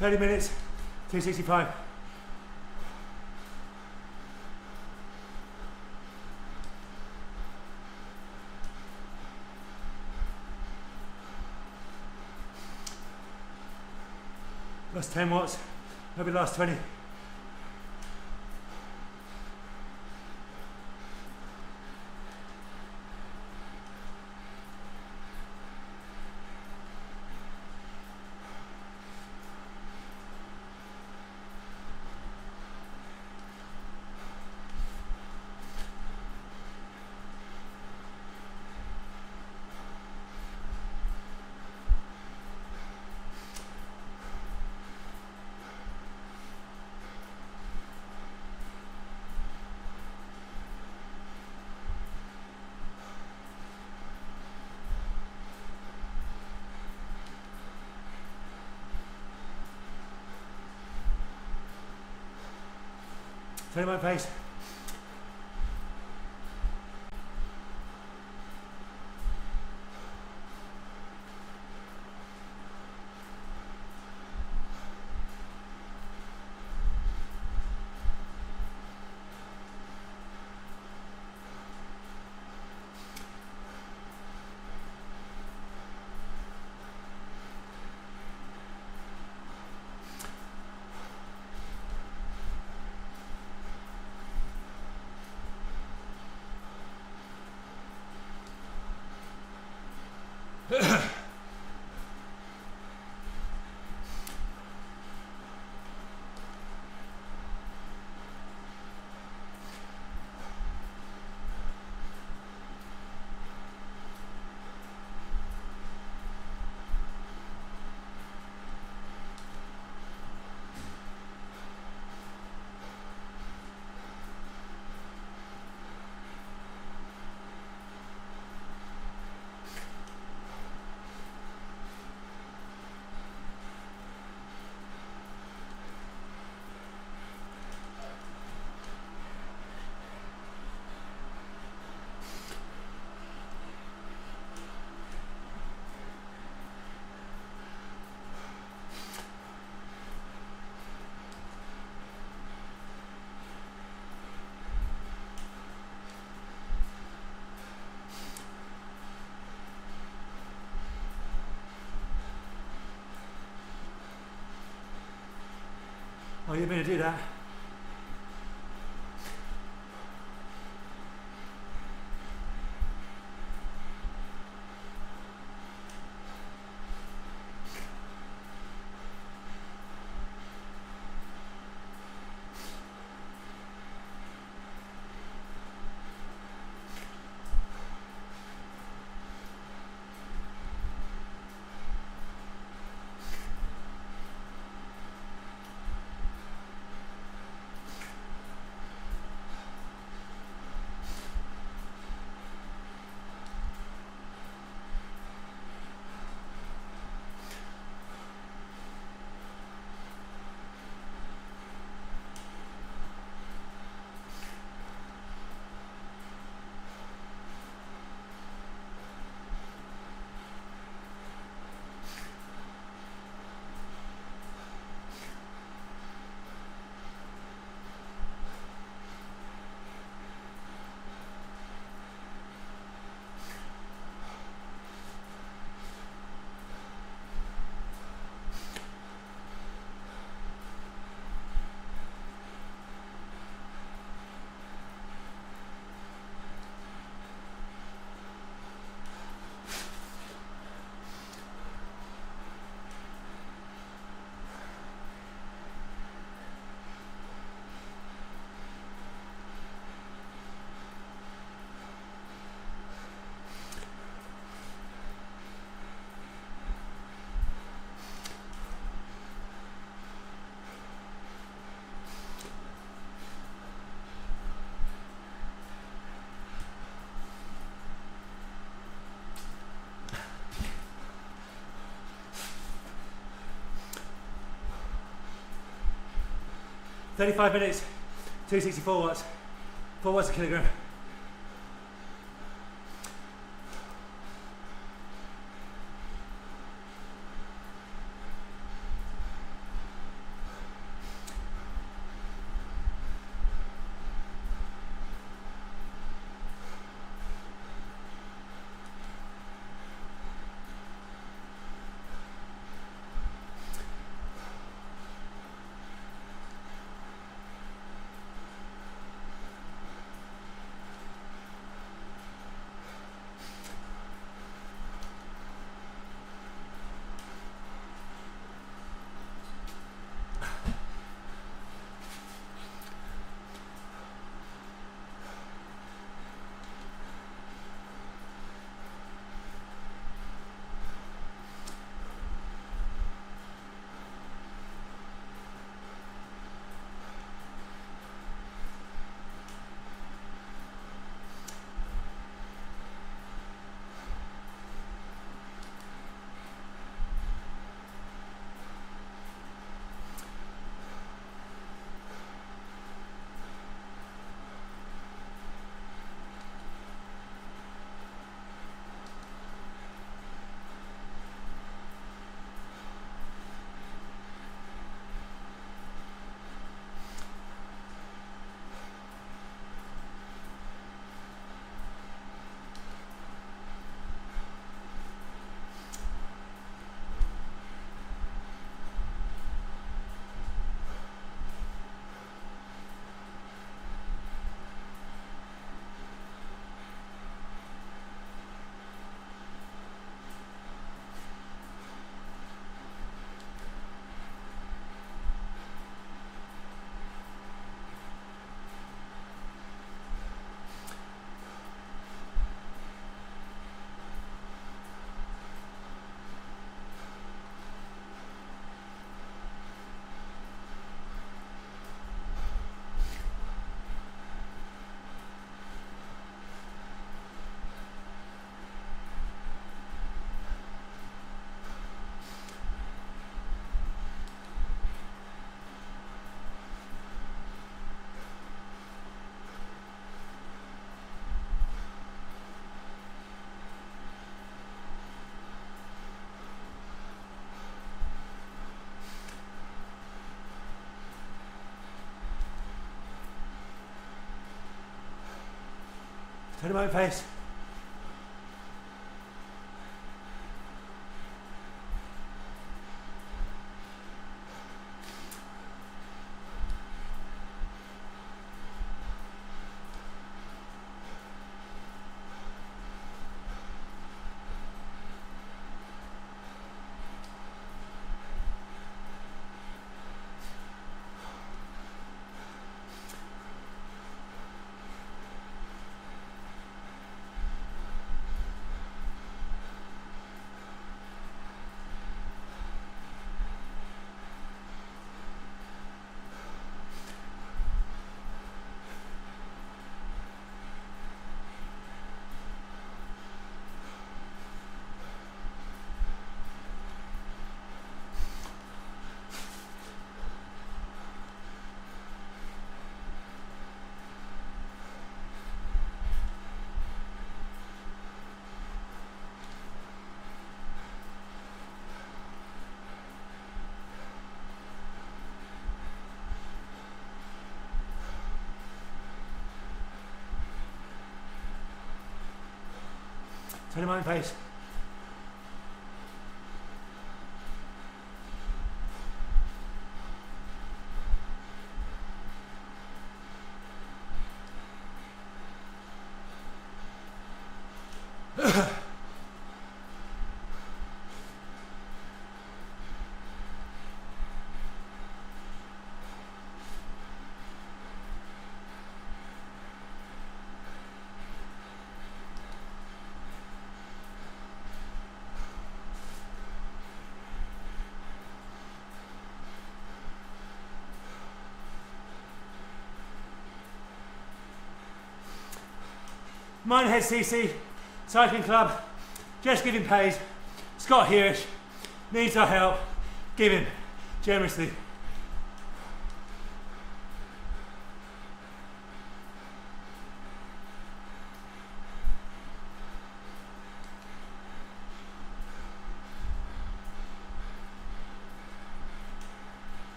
$30 minutes, 265. Last 10 watts, maybe last 20. Turn my face. Oh, you're going to do that? "35 minutes, 264 watts, 4 watts a kilogram." Turn him own face. Turn your mind face. Minehead.cc, cycling club, just giving paid. Scott Hirsch needs our help. Give him generously.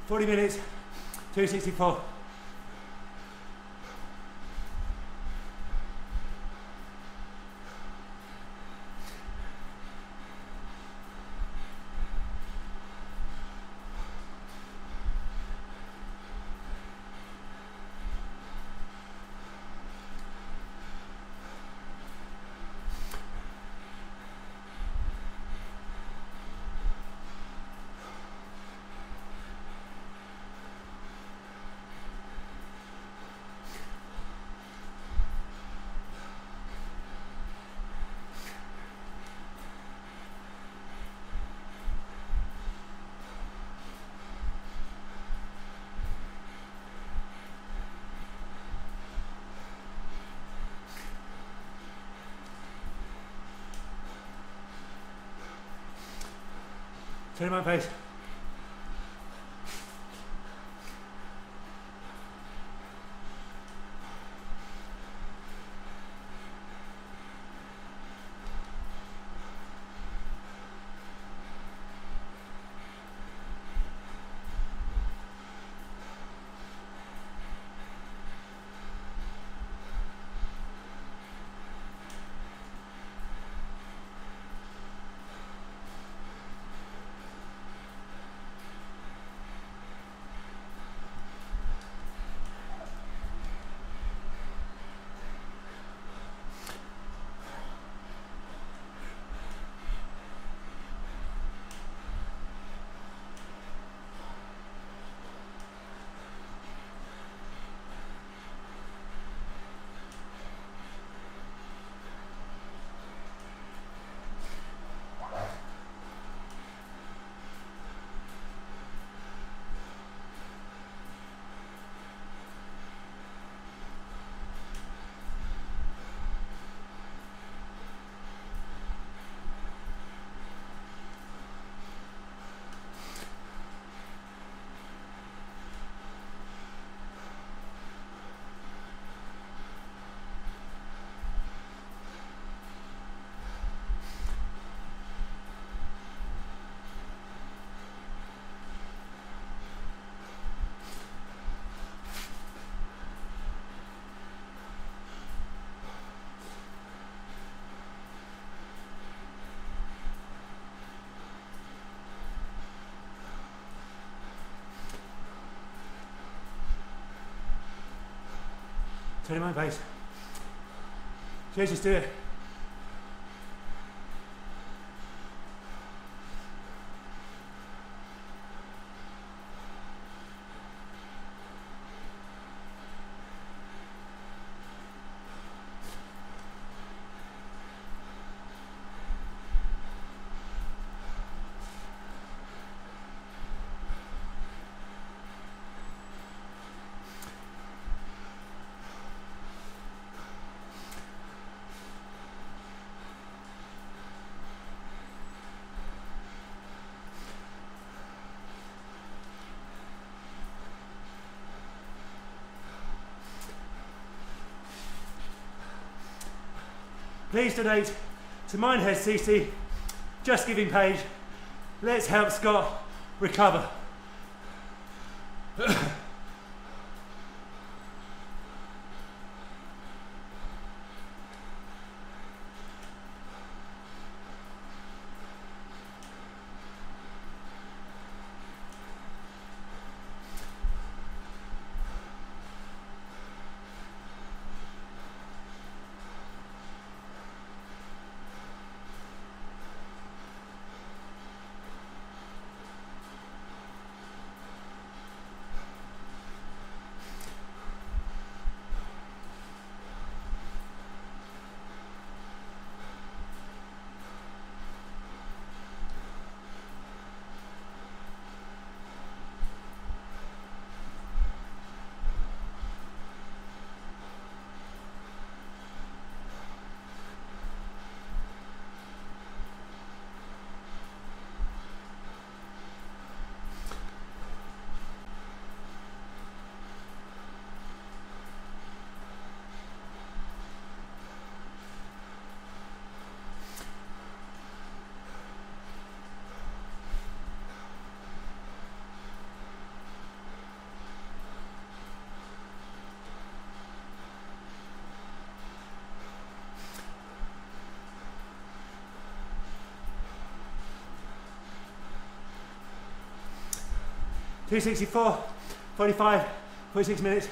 "40 minutes, 264. Turn your mind face. Turn your mind face. Cheers, just do it. Please donate to Minehead.cc, Just Giving page. Let's help Scott recover. 264, 45, 46 minutes.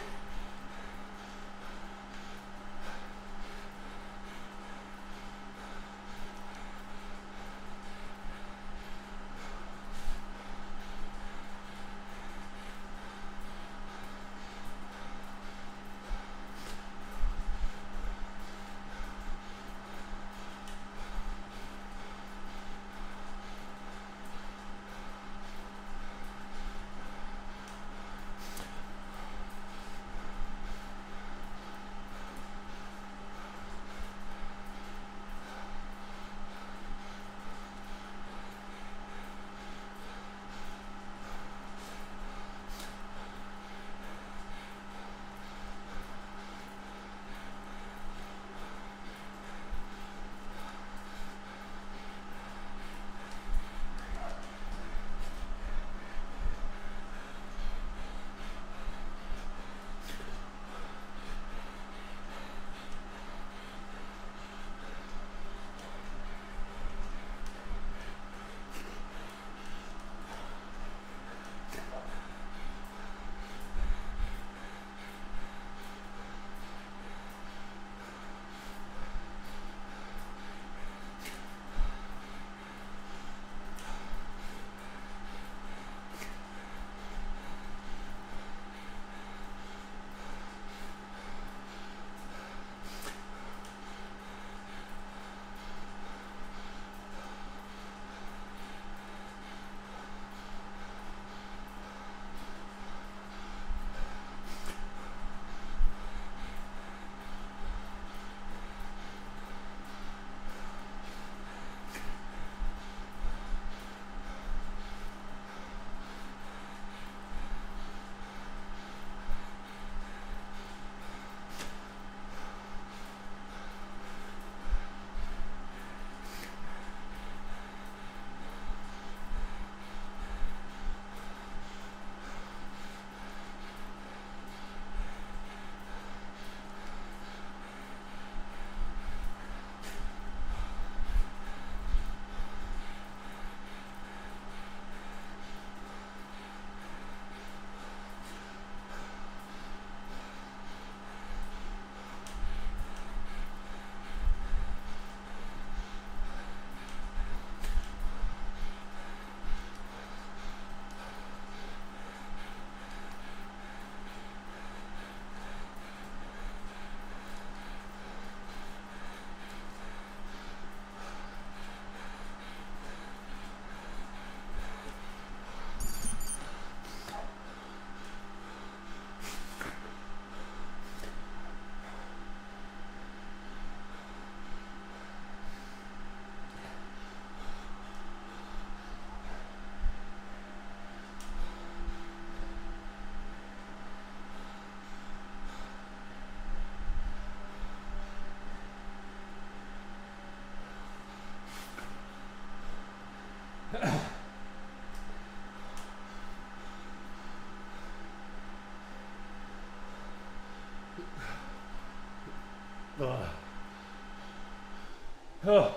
Oh.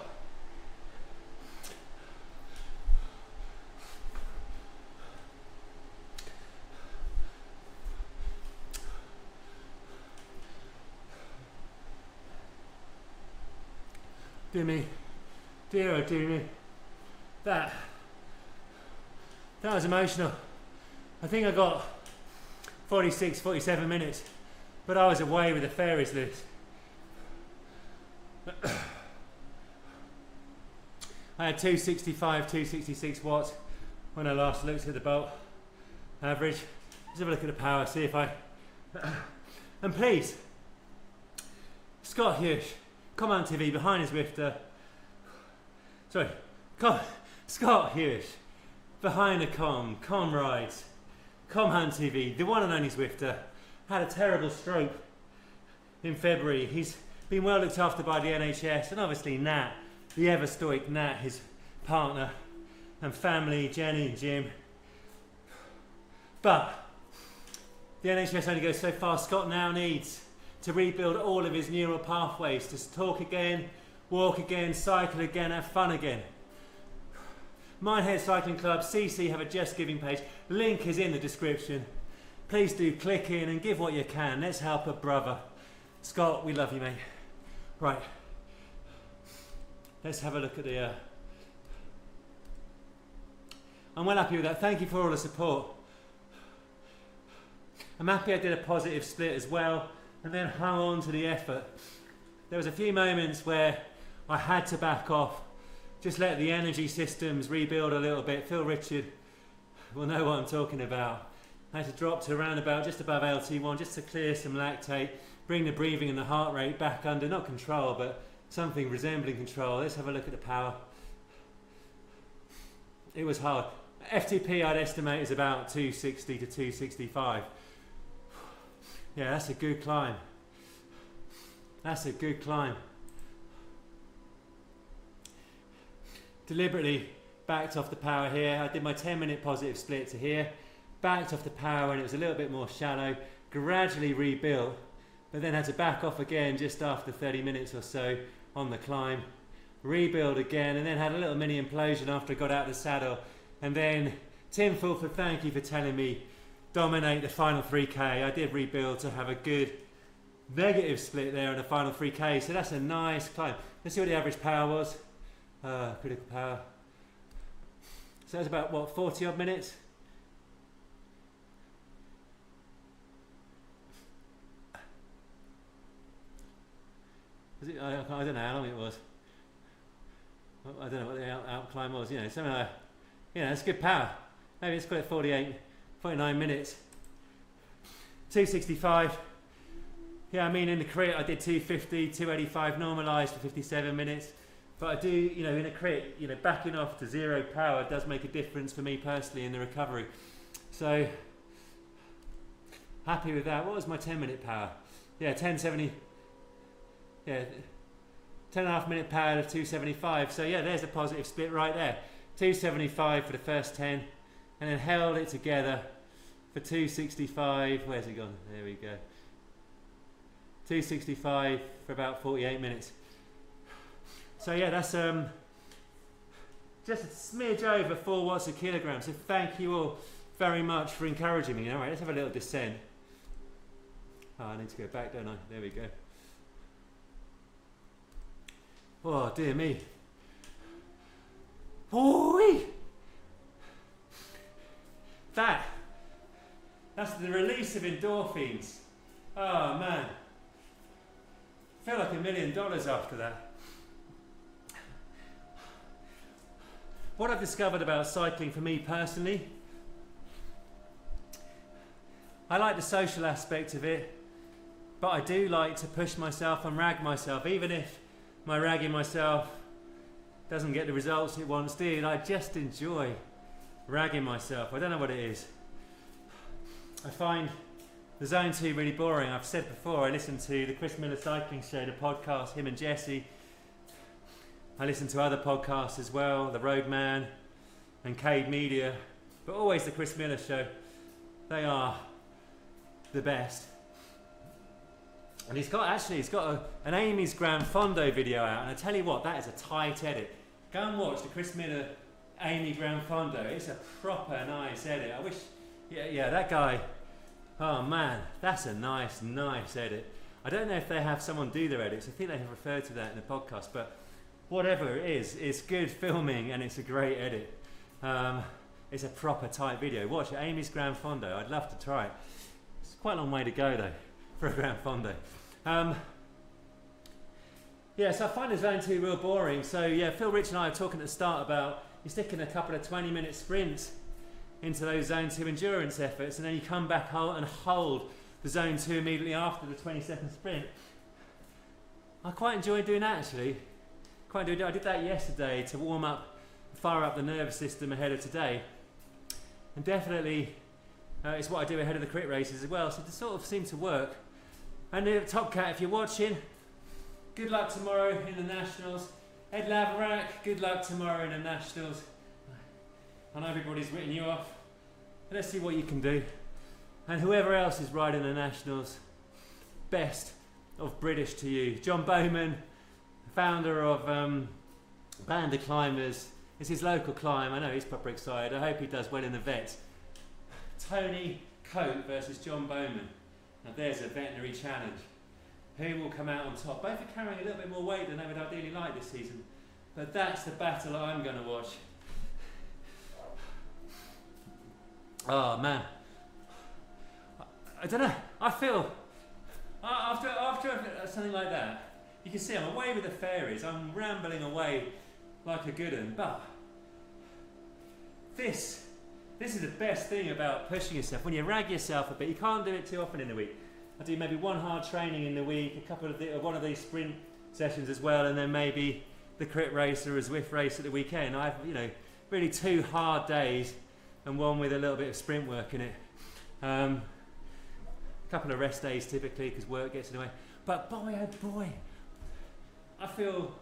Dear me, dear oh dear me, that was emotional. I think I got 46, 47 minutes, but I was away with the fairies loose. I had 265, 266 watts when I last looked at the bolt average. Let's have a look at the power, see if I... And please, Scott Hughes, Command TV behind his Zwifter. Sorry, Scott Hughes behind the com rides, Command TV, the one and only Zwifter, had a terrible stroke in February. He's been well looked after by the NHS, and obviously Nat, the ever stoic Nat, his partner and family, Jenny and Jim. But the NHS only goes so far. Scott now needs to rebuild all of his neural pathways to talk again, walk again, cycle again, have fun again. Minehead Cycling Club, CC have a Just Giving page. Link is in the description. Please do click in and give what you can. Let's help a brother. Scott, we love you, mate. Right. Let's have a look at the... I'm well happy with that. Thank you for all the support. I'm happy I did a positive split as well and then hung on to the effort. There was a few moments where I had to back off, just let the energy systems rebuild a little bit. Phil Richard will know what I'm talking about. I had to drop to around about just above LT1 just to clear some lactate, bring the breathing and the heart rate back under, not control, but something resembling control. Let's have a look at the power. It was hard. FTP I'd estimate is about 260 to 265. Yeah, that's a good climb. That's a good climb. Deliberately backed off the power here. I did my 10-minute positive split to here, backed off the power and it was a little bit more shallow, gradually rebuilt, but then had to back off again just after 30 minutes or so on the climb, rebuild again, and then had a little mini implosion after I got out of the saddle. And then Tim Fulford, thank you for telling me dominate the final 3k. I did rebuild to have a good negative split there in the final 3k, so that's a nice climb. Let's see what the average power was. Critical power. So that's about what, 40 odd minutes? Was it, I don't know how long it was. I don't know what the out climb was, you know, something like, you know, it's good power. Maybe let's call it 49 minutes. 265. Yeah, I mean in the crit I did 250, 285 normalised for 57 minutes. But I do, you know, in a crit, you know, backing off to zero power does make a difference for me personally in the recovery. So, happy with that. What was my 10-minute power? Yeah, 1070. Yeah, 10.5 minute power of 275. So yeah, there's a positive split right there. 275 for the first 10, and then held it together for 265. Where's it gone? There we go. 265 for about 48 minutes. So yeah, that's just a smidge over 4 watts a kilogram. So thank you all very much for encouraging me. All right, let's have a little descent. Oh, I need to go back, don't I? There we go. Oh dear me. Boy! That's the release of endorphins. Oh man. I feel like $1 million after that. What I've discovered about cycling for me personally, I like the social aspect of it, but I do like to push myself and rag myself, even if my ragging myself doesn't get the results it once did. I just enjoy ragging myself. I don't know what it is. I find the Zone 2 really boring. I've said before, I listen to the Chris Miller Cycling Show, the podcast, him and Jesse. I listen to other podcasts as well, The Roadman and Cade Media, but always the Chris Miller Show. They are the best. And he's got an Amy's Gran Fondo video out, and I tell you what, that is a tight edit. Go and watch the Chris Miller Amy Gran Fondo. It's a proper nice edit. I wish, yeah, that guy. Oh man, that's a nice edit. I don't know if they have someone do their edits. I think they have referred to that in the podcast, but whatever it is, it's good filming and it's a great edit. It's a proper tight video. Watch it, Amy's Gran Fondo. I'd love to try it. It's quite a long way to go though for a Gran Fondo. Yeah, so I find the Zone 2 real boring. So yeah, Phil Rich and I are talking at the start about you're sticking a couple of 20-minute sprints into those Zone 2 endurance efforts, and then you come back and hold the Zone 2 immediately after the 20-second sprint. I quite enjoy doing that actually. I did that yesterday to warm up, fire up the nervous system ahead of today. And definitely it's what I do ahead of the crit races as well, so it sort of seemed to work. And Top Cat, if you're watching, good luck tomorrow in the Nationals. Ed Laverack, good luck tomorrow in the Nationals. I know everybody's written you off. Let's see what you can do. And whoever else is riding the Nationals, best of British to you. John Bowman, founder of Band of Climbers, It's his local climb. I know he's proper excited. I hope he does well in the vets. Tony Coate versus John Bowman. Now there's a veterinary challenge. Who will come out on top? Both are carrying a little bit more weight than they would ideally like this season. But that's the battle I'm going to watch. Oh man. I don't know. I feel after something like that, you can see I'm away with the fairies. I'm rambling away like a good one. But this is the best thing about pushing yourself. When you rag yourself a bit, you can't do it too often in the week. I do maybe one hard training in the week, a couple of one of these sprint sessions as well, and then maybe the crit race or a Zwift race at the weekend. I have, really 2 hard days and one with a little bit of sprint work in it. A couple of rest days typically because work gets in the way. But boy, oh boy, I feel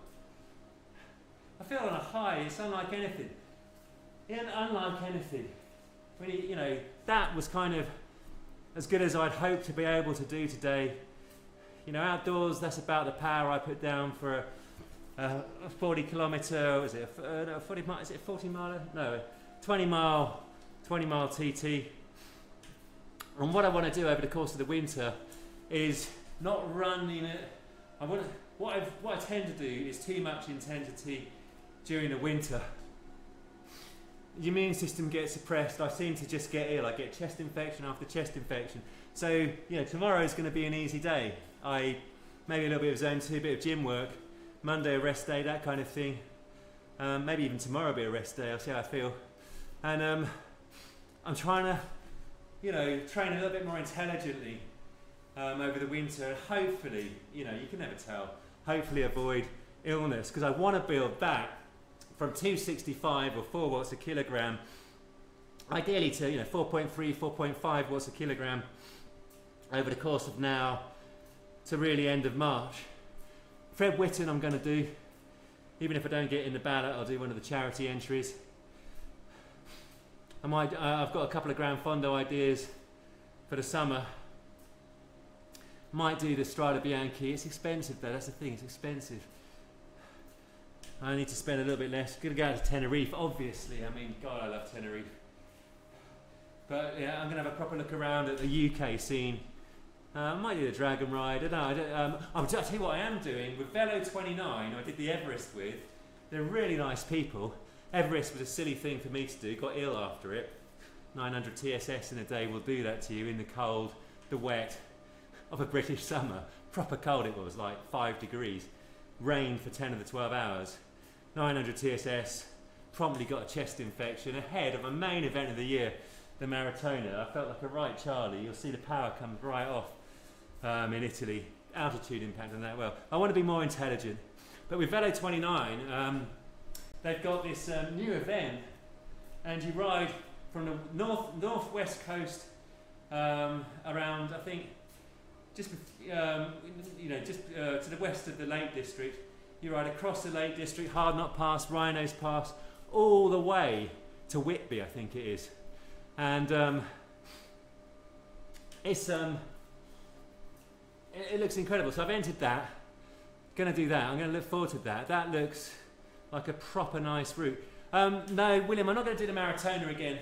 on a high. It's unlike anything. Unlike anything. Really, that was kind of as good as I'd hoped to be able to do today. Outdoors, that's about the power I put down for a 40 kilometre, is it a 40 mile, is it a 40 miler? No, 20 mile TT. And what I want to do over the course of the winter is not running it. What I tend to do is too much intensity during the winter. Your immune system gets suppressed. I seem to just get ill. I get chest infection after chest infection. So, tomorrow is going to be an easy day. Maybe a little bit of zone 2, a bit of gym work. Monday a rest day, that kind of thing. Maybe even tomorrow will be a rest day. I'll see how I feel. And I'm trying to, train a little bit more intelligently over the winter. And hopefully, you can never tell. Hopefully avoid illness, because I want to build back from 265 or 4 watts a kilogram, ideally to 4.3, 4.5 watts a kilogram over the course of now to really end of March. Fred Whitten I'm going to do, even if I don't get in the ballot, I'll do one of the charity entries. I've got a couple of Gran Fondo ideas for the summer. Might do the Strada Bianchi. It's expensive though, that's the thing, it's expensive. I need to spend a little bit less. Gonna go out to Tenerife, obviously. God, I love Tenerife. But yeah, I'm gonna have a proper look around at the UK scene. I might do the Dragon Ride. I'll tell you what I am doing with Velo 29. Who I did the Everest with. They're really nice people. Everest was a silly thing for me to do. Got ill after it. 900 TSS in a day will do that to you in the cold, the wet of a British summer. Proper cold it was, like 5 degrees. Rained for 10 of the 12 hours. 900 TSS, promptly got a chest infection ahead of a main event of the year, the Maratona. I felt like a right Charlie. You'll see the power comes right off in Italy. Altitude impact on that well. I want to be more intelligent. But with Velo 29, they've got this new event, and you ride from the northwest coast around, I think, just to the west of the Lake District. You ride across the Lake District, Hard Knot Pass, Rhinos Pass, all the way to Whitby, I think it is. And it looks incredible. So I've entered that. Going to do that. I'm going to look forward to that. That looks like a proper nice route. No, William, I'm not going to do the Maratona again.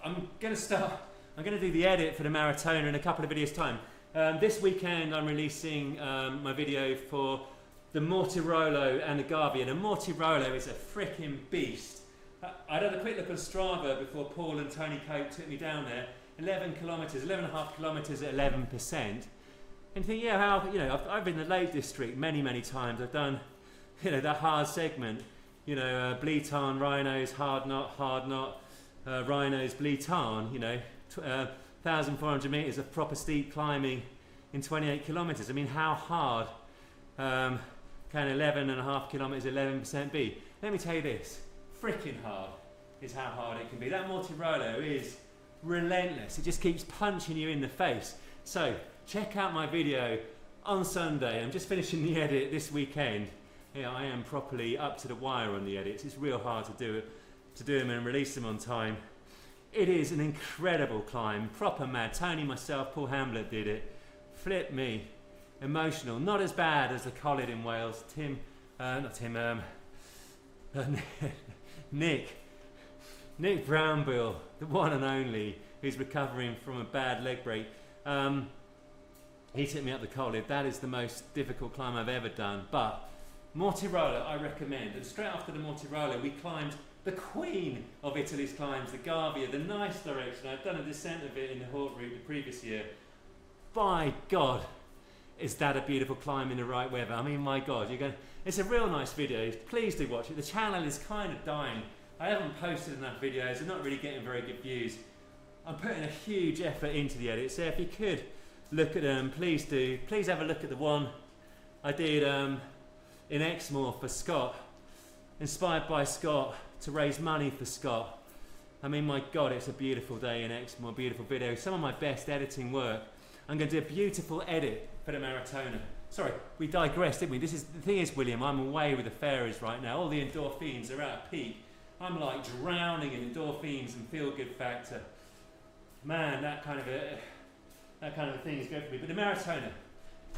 I'm going to do the edit for the Maratona in a couple of videos' time. This weekend I'm releasing my video for the Mortirolo and the Gavia. The Mortirolo is a freaking beast. I'd had a quick look on Strava before Paul and Tony Coate took me down there. 11 kilometres, 11.5 kilometres at 11%. And you think, I've been in the Lake District many times. I've done, that hard segment, Bleetarn, Rhinos, Hard Knot, Rhinos, Bleetarn, 1,400 metres of proper steep climbing in 28 kilometres. How hard can 11.5 kilometres, 11% be? Let me tell you this, freaking hard is how hard it can be. That Mortirolo is relentless. It just keeps punching you in the face. So check out my video on Sunday. I'm just finishing the edit this weekend. I am properly up to the wire on the edits. It's real hard to do them and release them on time. It is an incredible climb, proper mad. Tony, myself, Paul Hamblett did it. Flip me. Emotional. Not as bad as the Collid in Wales. Nick Brownbill, the one and only, who's recovering from a bad leg break. He took me up the Colib. That is the most difficult climb I've ever done. But Mortirolo, I recommend. And straight after the Mortirolo, we climbed the queen of Italy's climbs, the Gavia, the nice direction. I'd done a descent of it in the Hort route the previous year. By God, is that a beautiful climb in the right weather? I mean, my God, it's a real nice video. Please do watch it. The channel is kind of dying. I haven't posted enough videos. I'm not really getting very good views. I'm putting a huge effort into the edit, so if you could look at them, please do. Please have a look at the one I did in Exmoor for Scott, inspired by Scott to raise money for Scott. I mean, my God, it's a beautiful day in Exmoor, beautiful video, some of my best editing work. I'm going to do a beautiful edit for the Maratona. Sorry, we digressed, didn't we? The thing is, William, I'm away with the fairies right now. All the endorphins are at peak. I'm like drowning in endorphins and feel-good factor. Man, that kind of a thing is good for me. But the Maratona,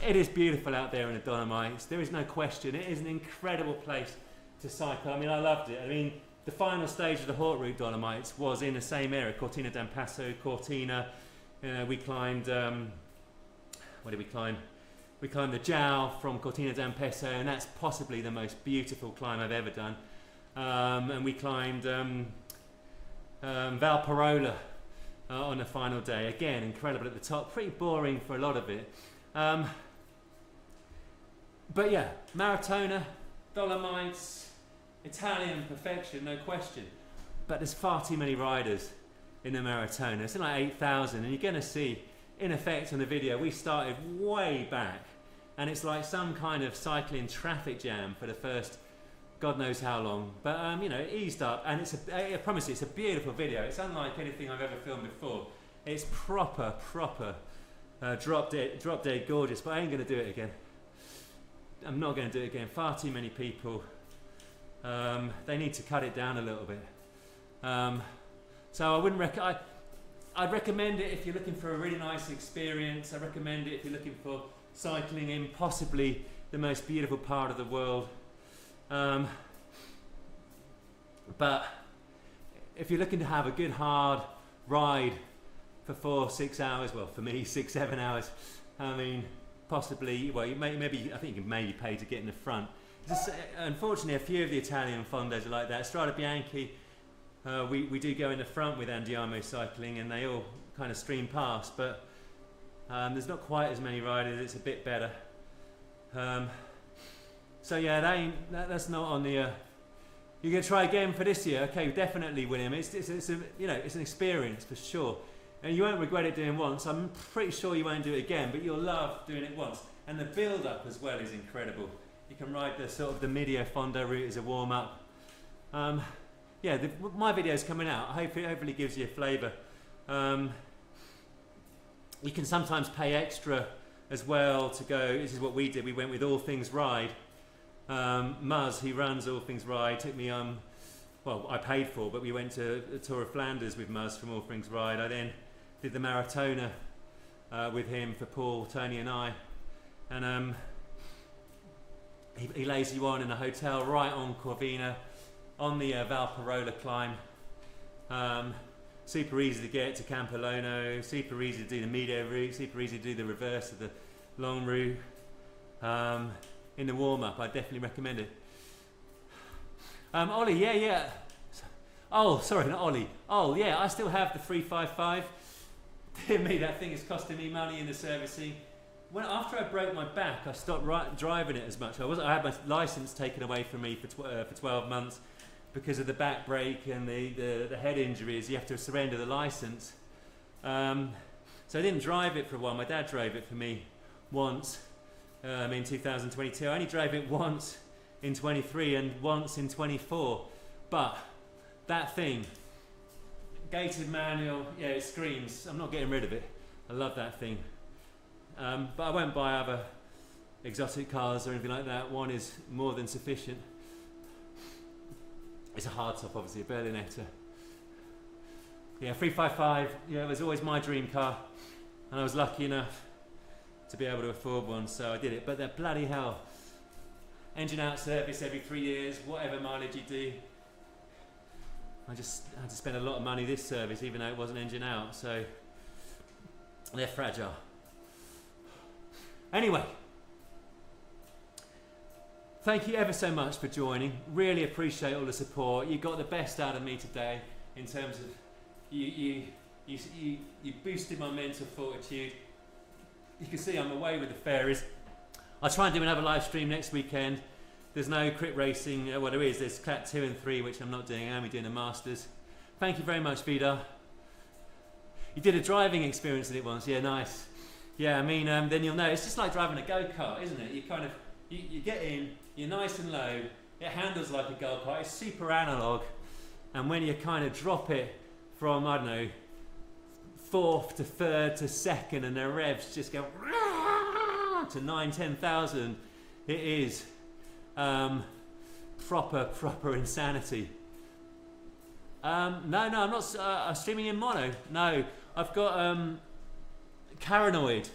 it is beautiful out there in the Dolomites. There is no question. It is an incredible place to cycle. I mean, I loved it. I mean, the final stage of the Hort route Dolomites was in the same area, Cortina d'Ampezzo, Cortina. We climbed, what did we climb? We climbed the Jow from Cortina d'Ampezzo, and that's possibly the most beautiful climb I've ever done. And we climbed Valparola on the final day. Again, incredible at the top, pretty boring for a lot of it. But yeah, Maratona, Dolomites, Italian perfection, no question. But there's far too many riders in the Maratona. It's like 8,000, and you're going to see, in effect, on the video, we started way back, and it's like some kind of cycling traffic jam for the first God knows how long. But you know, it eased up, and I promise you, it's a beautiful video. It's unlike anything I've ever filmed before. It's proper drop dead gorgeous. But I ain't going to do it again. I'm not going to do it again. Far too many people. They need to cut it down a little bit. So I wouldn't I'd recommend it if you're looking for a really nice experience. I recommend it if you're looking for cycling in possibly the most beautiful part of the world. But if you're looking to have a good hard ride for 4-6 hours, well, for me 6-7 hours, I mean, possibly, well, maybe I think you can maybe pay to get in the front. Unfortunately, a few of the Italian fondos are like that. Strada Bianchi, we do go in the front with Andiamo cycling, and they all kind of stream past, but there's not quite as many riders. It's a bit better. So yeah, that's not on the. You're gonna try again for this year, okay? Definitely, William. It's a, you know, it's an experience for sure, and you won't regret it doing once. I'm pretty sure you won't do it again, but you'll love doing it once. And the build-up as well is incredible. You can ride the sort of the Medio Fondo route as a warm-up. Yeah, my video's coming out. Hopefully gives you a flavour. You can sometimes pay extra as well to go. This is what we did. We went with All Things Ride. Muzz, he runs All Things Ride, took me well, I paid for, but we went to the Tour of Flanders with Muzz from All Things Ride. I then did the Maratona with him for Paul, Tony and I, and he lays you on in a hotel right on Corvina on the Valparola climb. Super easy to get to Campolono, super easy to do the Medio route, super easy to do the reverse of the long route. In the warm-up, I definitely recommend it. Ollie, yeah. Oh, sorry, not Ollie. Oh, yeah, I still have the 355. Dear me, that thing is costing me money in the servicing. After I broke my back, I stopped driving it as much. I had my license taken away from me for 12 months because of the back break and the head injuries. You have to surrender the license. So I didn't drive it for a while. My dad drove it for me once. In 2022. I only drove it once in 23 and once in 24, but that thing, gated manual, yeah, it screams. I'm not getting rid of it. I love that thing. But I won't buy other exotic cars or anything like that. One is more than sufficient. It's a hardtop, obviously, a Berlinetta. Yeah, 355, yeah, it was always my dream car, and I was lucky enough to be able to afford one, so I did it. But that bloody hell, engine out service every 3 years, whatever mileage you do. I just had to spend a lot of money this service, even though it wasn't engine out, so they're fragile. Anyway, thank you ever so much for joining. Really appreciate all the support. You got the best out of me today in terms of you boosted my mental fortitude. You can see I'm away with the fairies. I'll try and do another live stream next weekend. There's no crit racing, well there is, there's Clat 2 and 3 which I'm not doing, I'm only doing the Masters. Thank you very much, Vidar. You did a driving experience in it once, yeah, nice. Yeah, I mean, then you'll know, it's just like driving a go-kart, isn't it? You kind of, you get in, you're nice and low, it handles like a go-kart, it's super analog, and when you kind of drop it from, I don't know, 4th to 3rd to 2nd, and the revs just go to 9,000-10,000, it is proper insanity. No, I'm not streaming in mono. No, I've got Caranoid,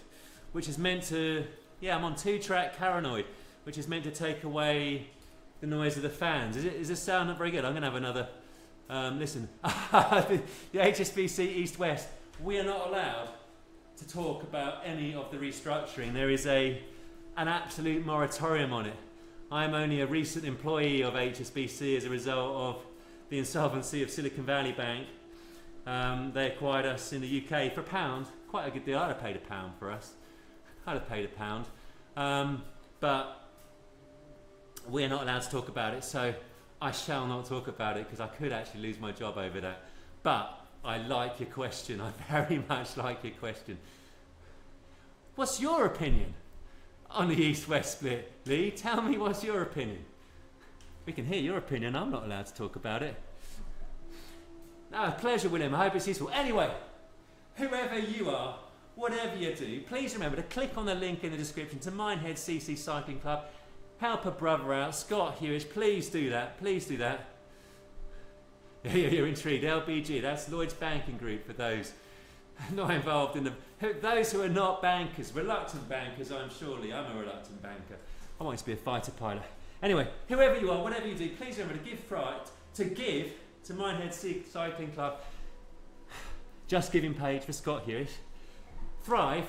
which is meant to, yeah, I'm on 2-track Caranoid, which is meant to take away the noise of the fans. Is this sound not very good? I'm going to have another listen. The HSBC East-West, we are not allowed to talk about any of the restructuring. There is an absolute moratorium on it. I'm only a recent employee of HSBC as a result of the insolvency of Silicon Valley Bank. They acquired us in the UK for £1, quite a good deal. I'd have paid £1 for us. I'd have paid £1. But we're not allowed to talk about it, so I shall not talk about it because I could actually lose my job over that. But I like your question. I very much like your question. What's your opinion on the East-West split, Lee? Tell me what's your opinion. We can hear your opinion. I'm not allowed to talk about it. No, pleasure, William. I hope it's useful. Anyway, whoever you are, whatever you do, please remember to click on the link in the description to Minehead.cc Cycling Club. Help a brother out. Scott Hewish, please do that. Please do that. You're intrigued. LBG, that's Lloyd's Banking Group for those not involved in those who are not bankers, reluctant bankers. I'm a reluctant banker. I want to be a fighter pilot. Anyway, whoever you are, whatever you do, please remember to give to Minehead Cycling Club. Just Giving page for Scott Hewish. Thrive,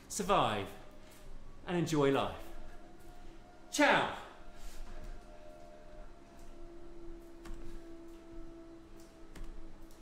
survive, and enjoy life. Ciao.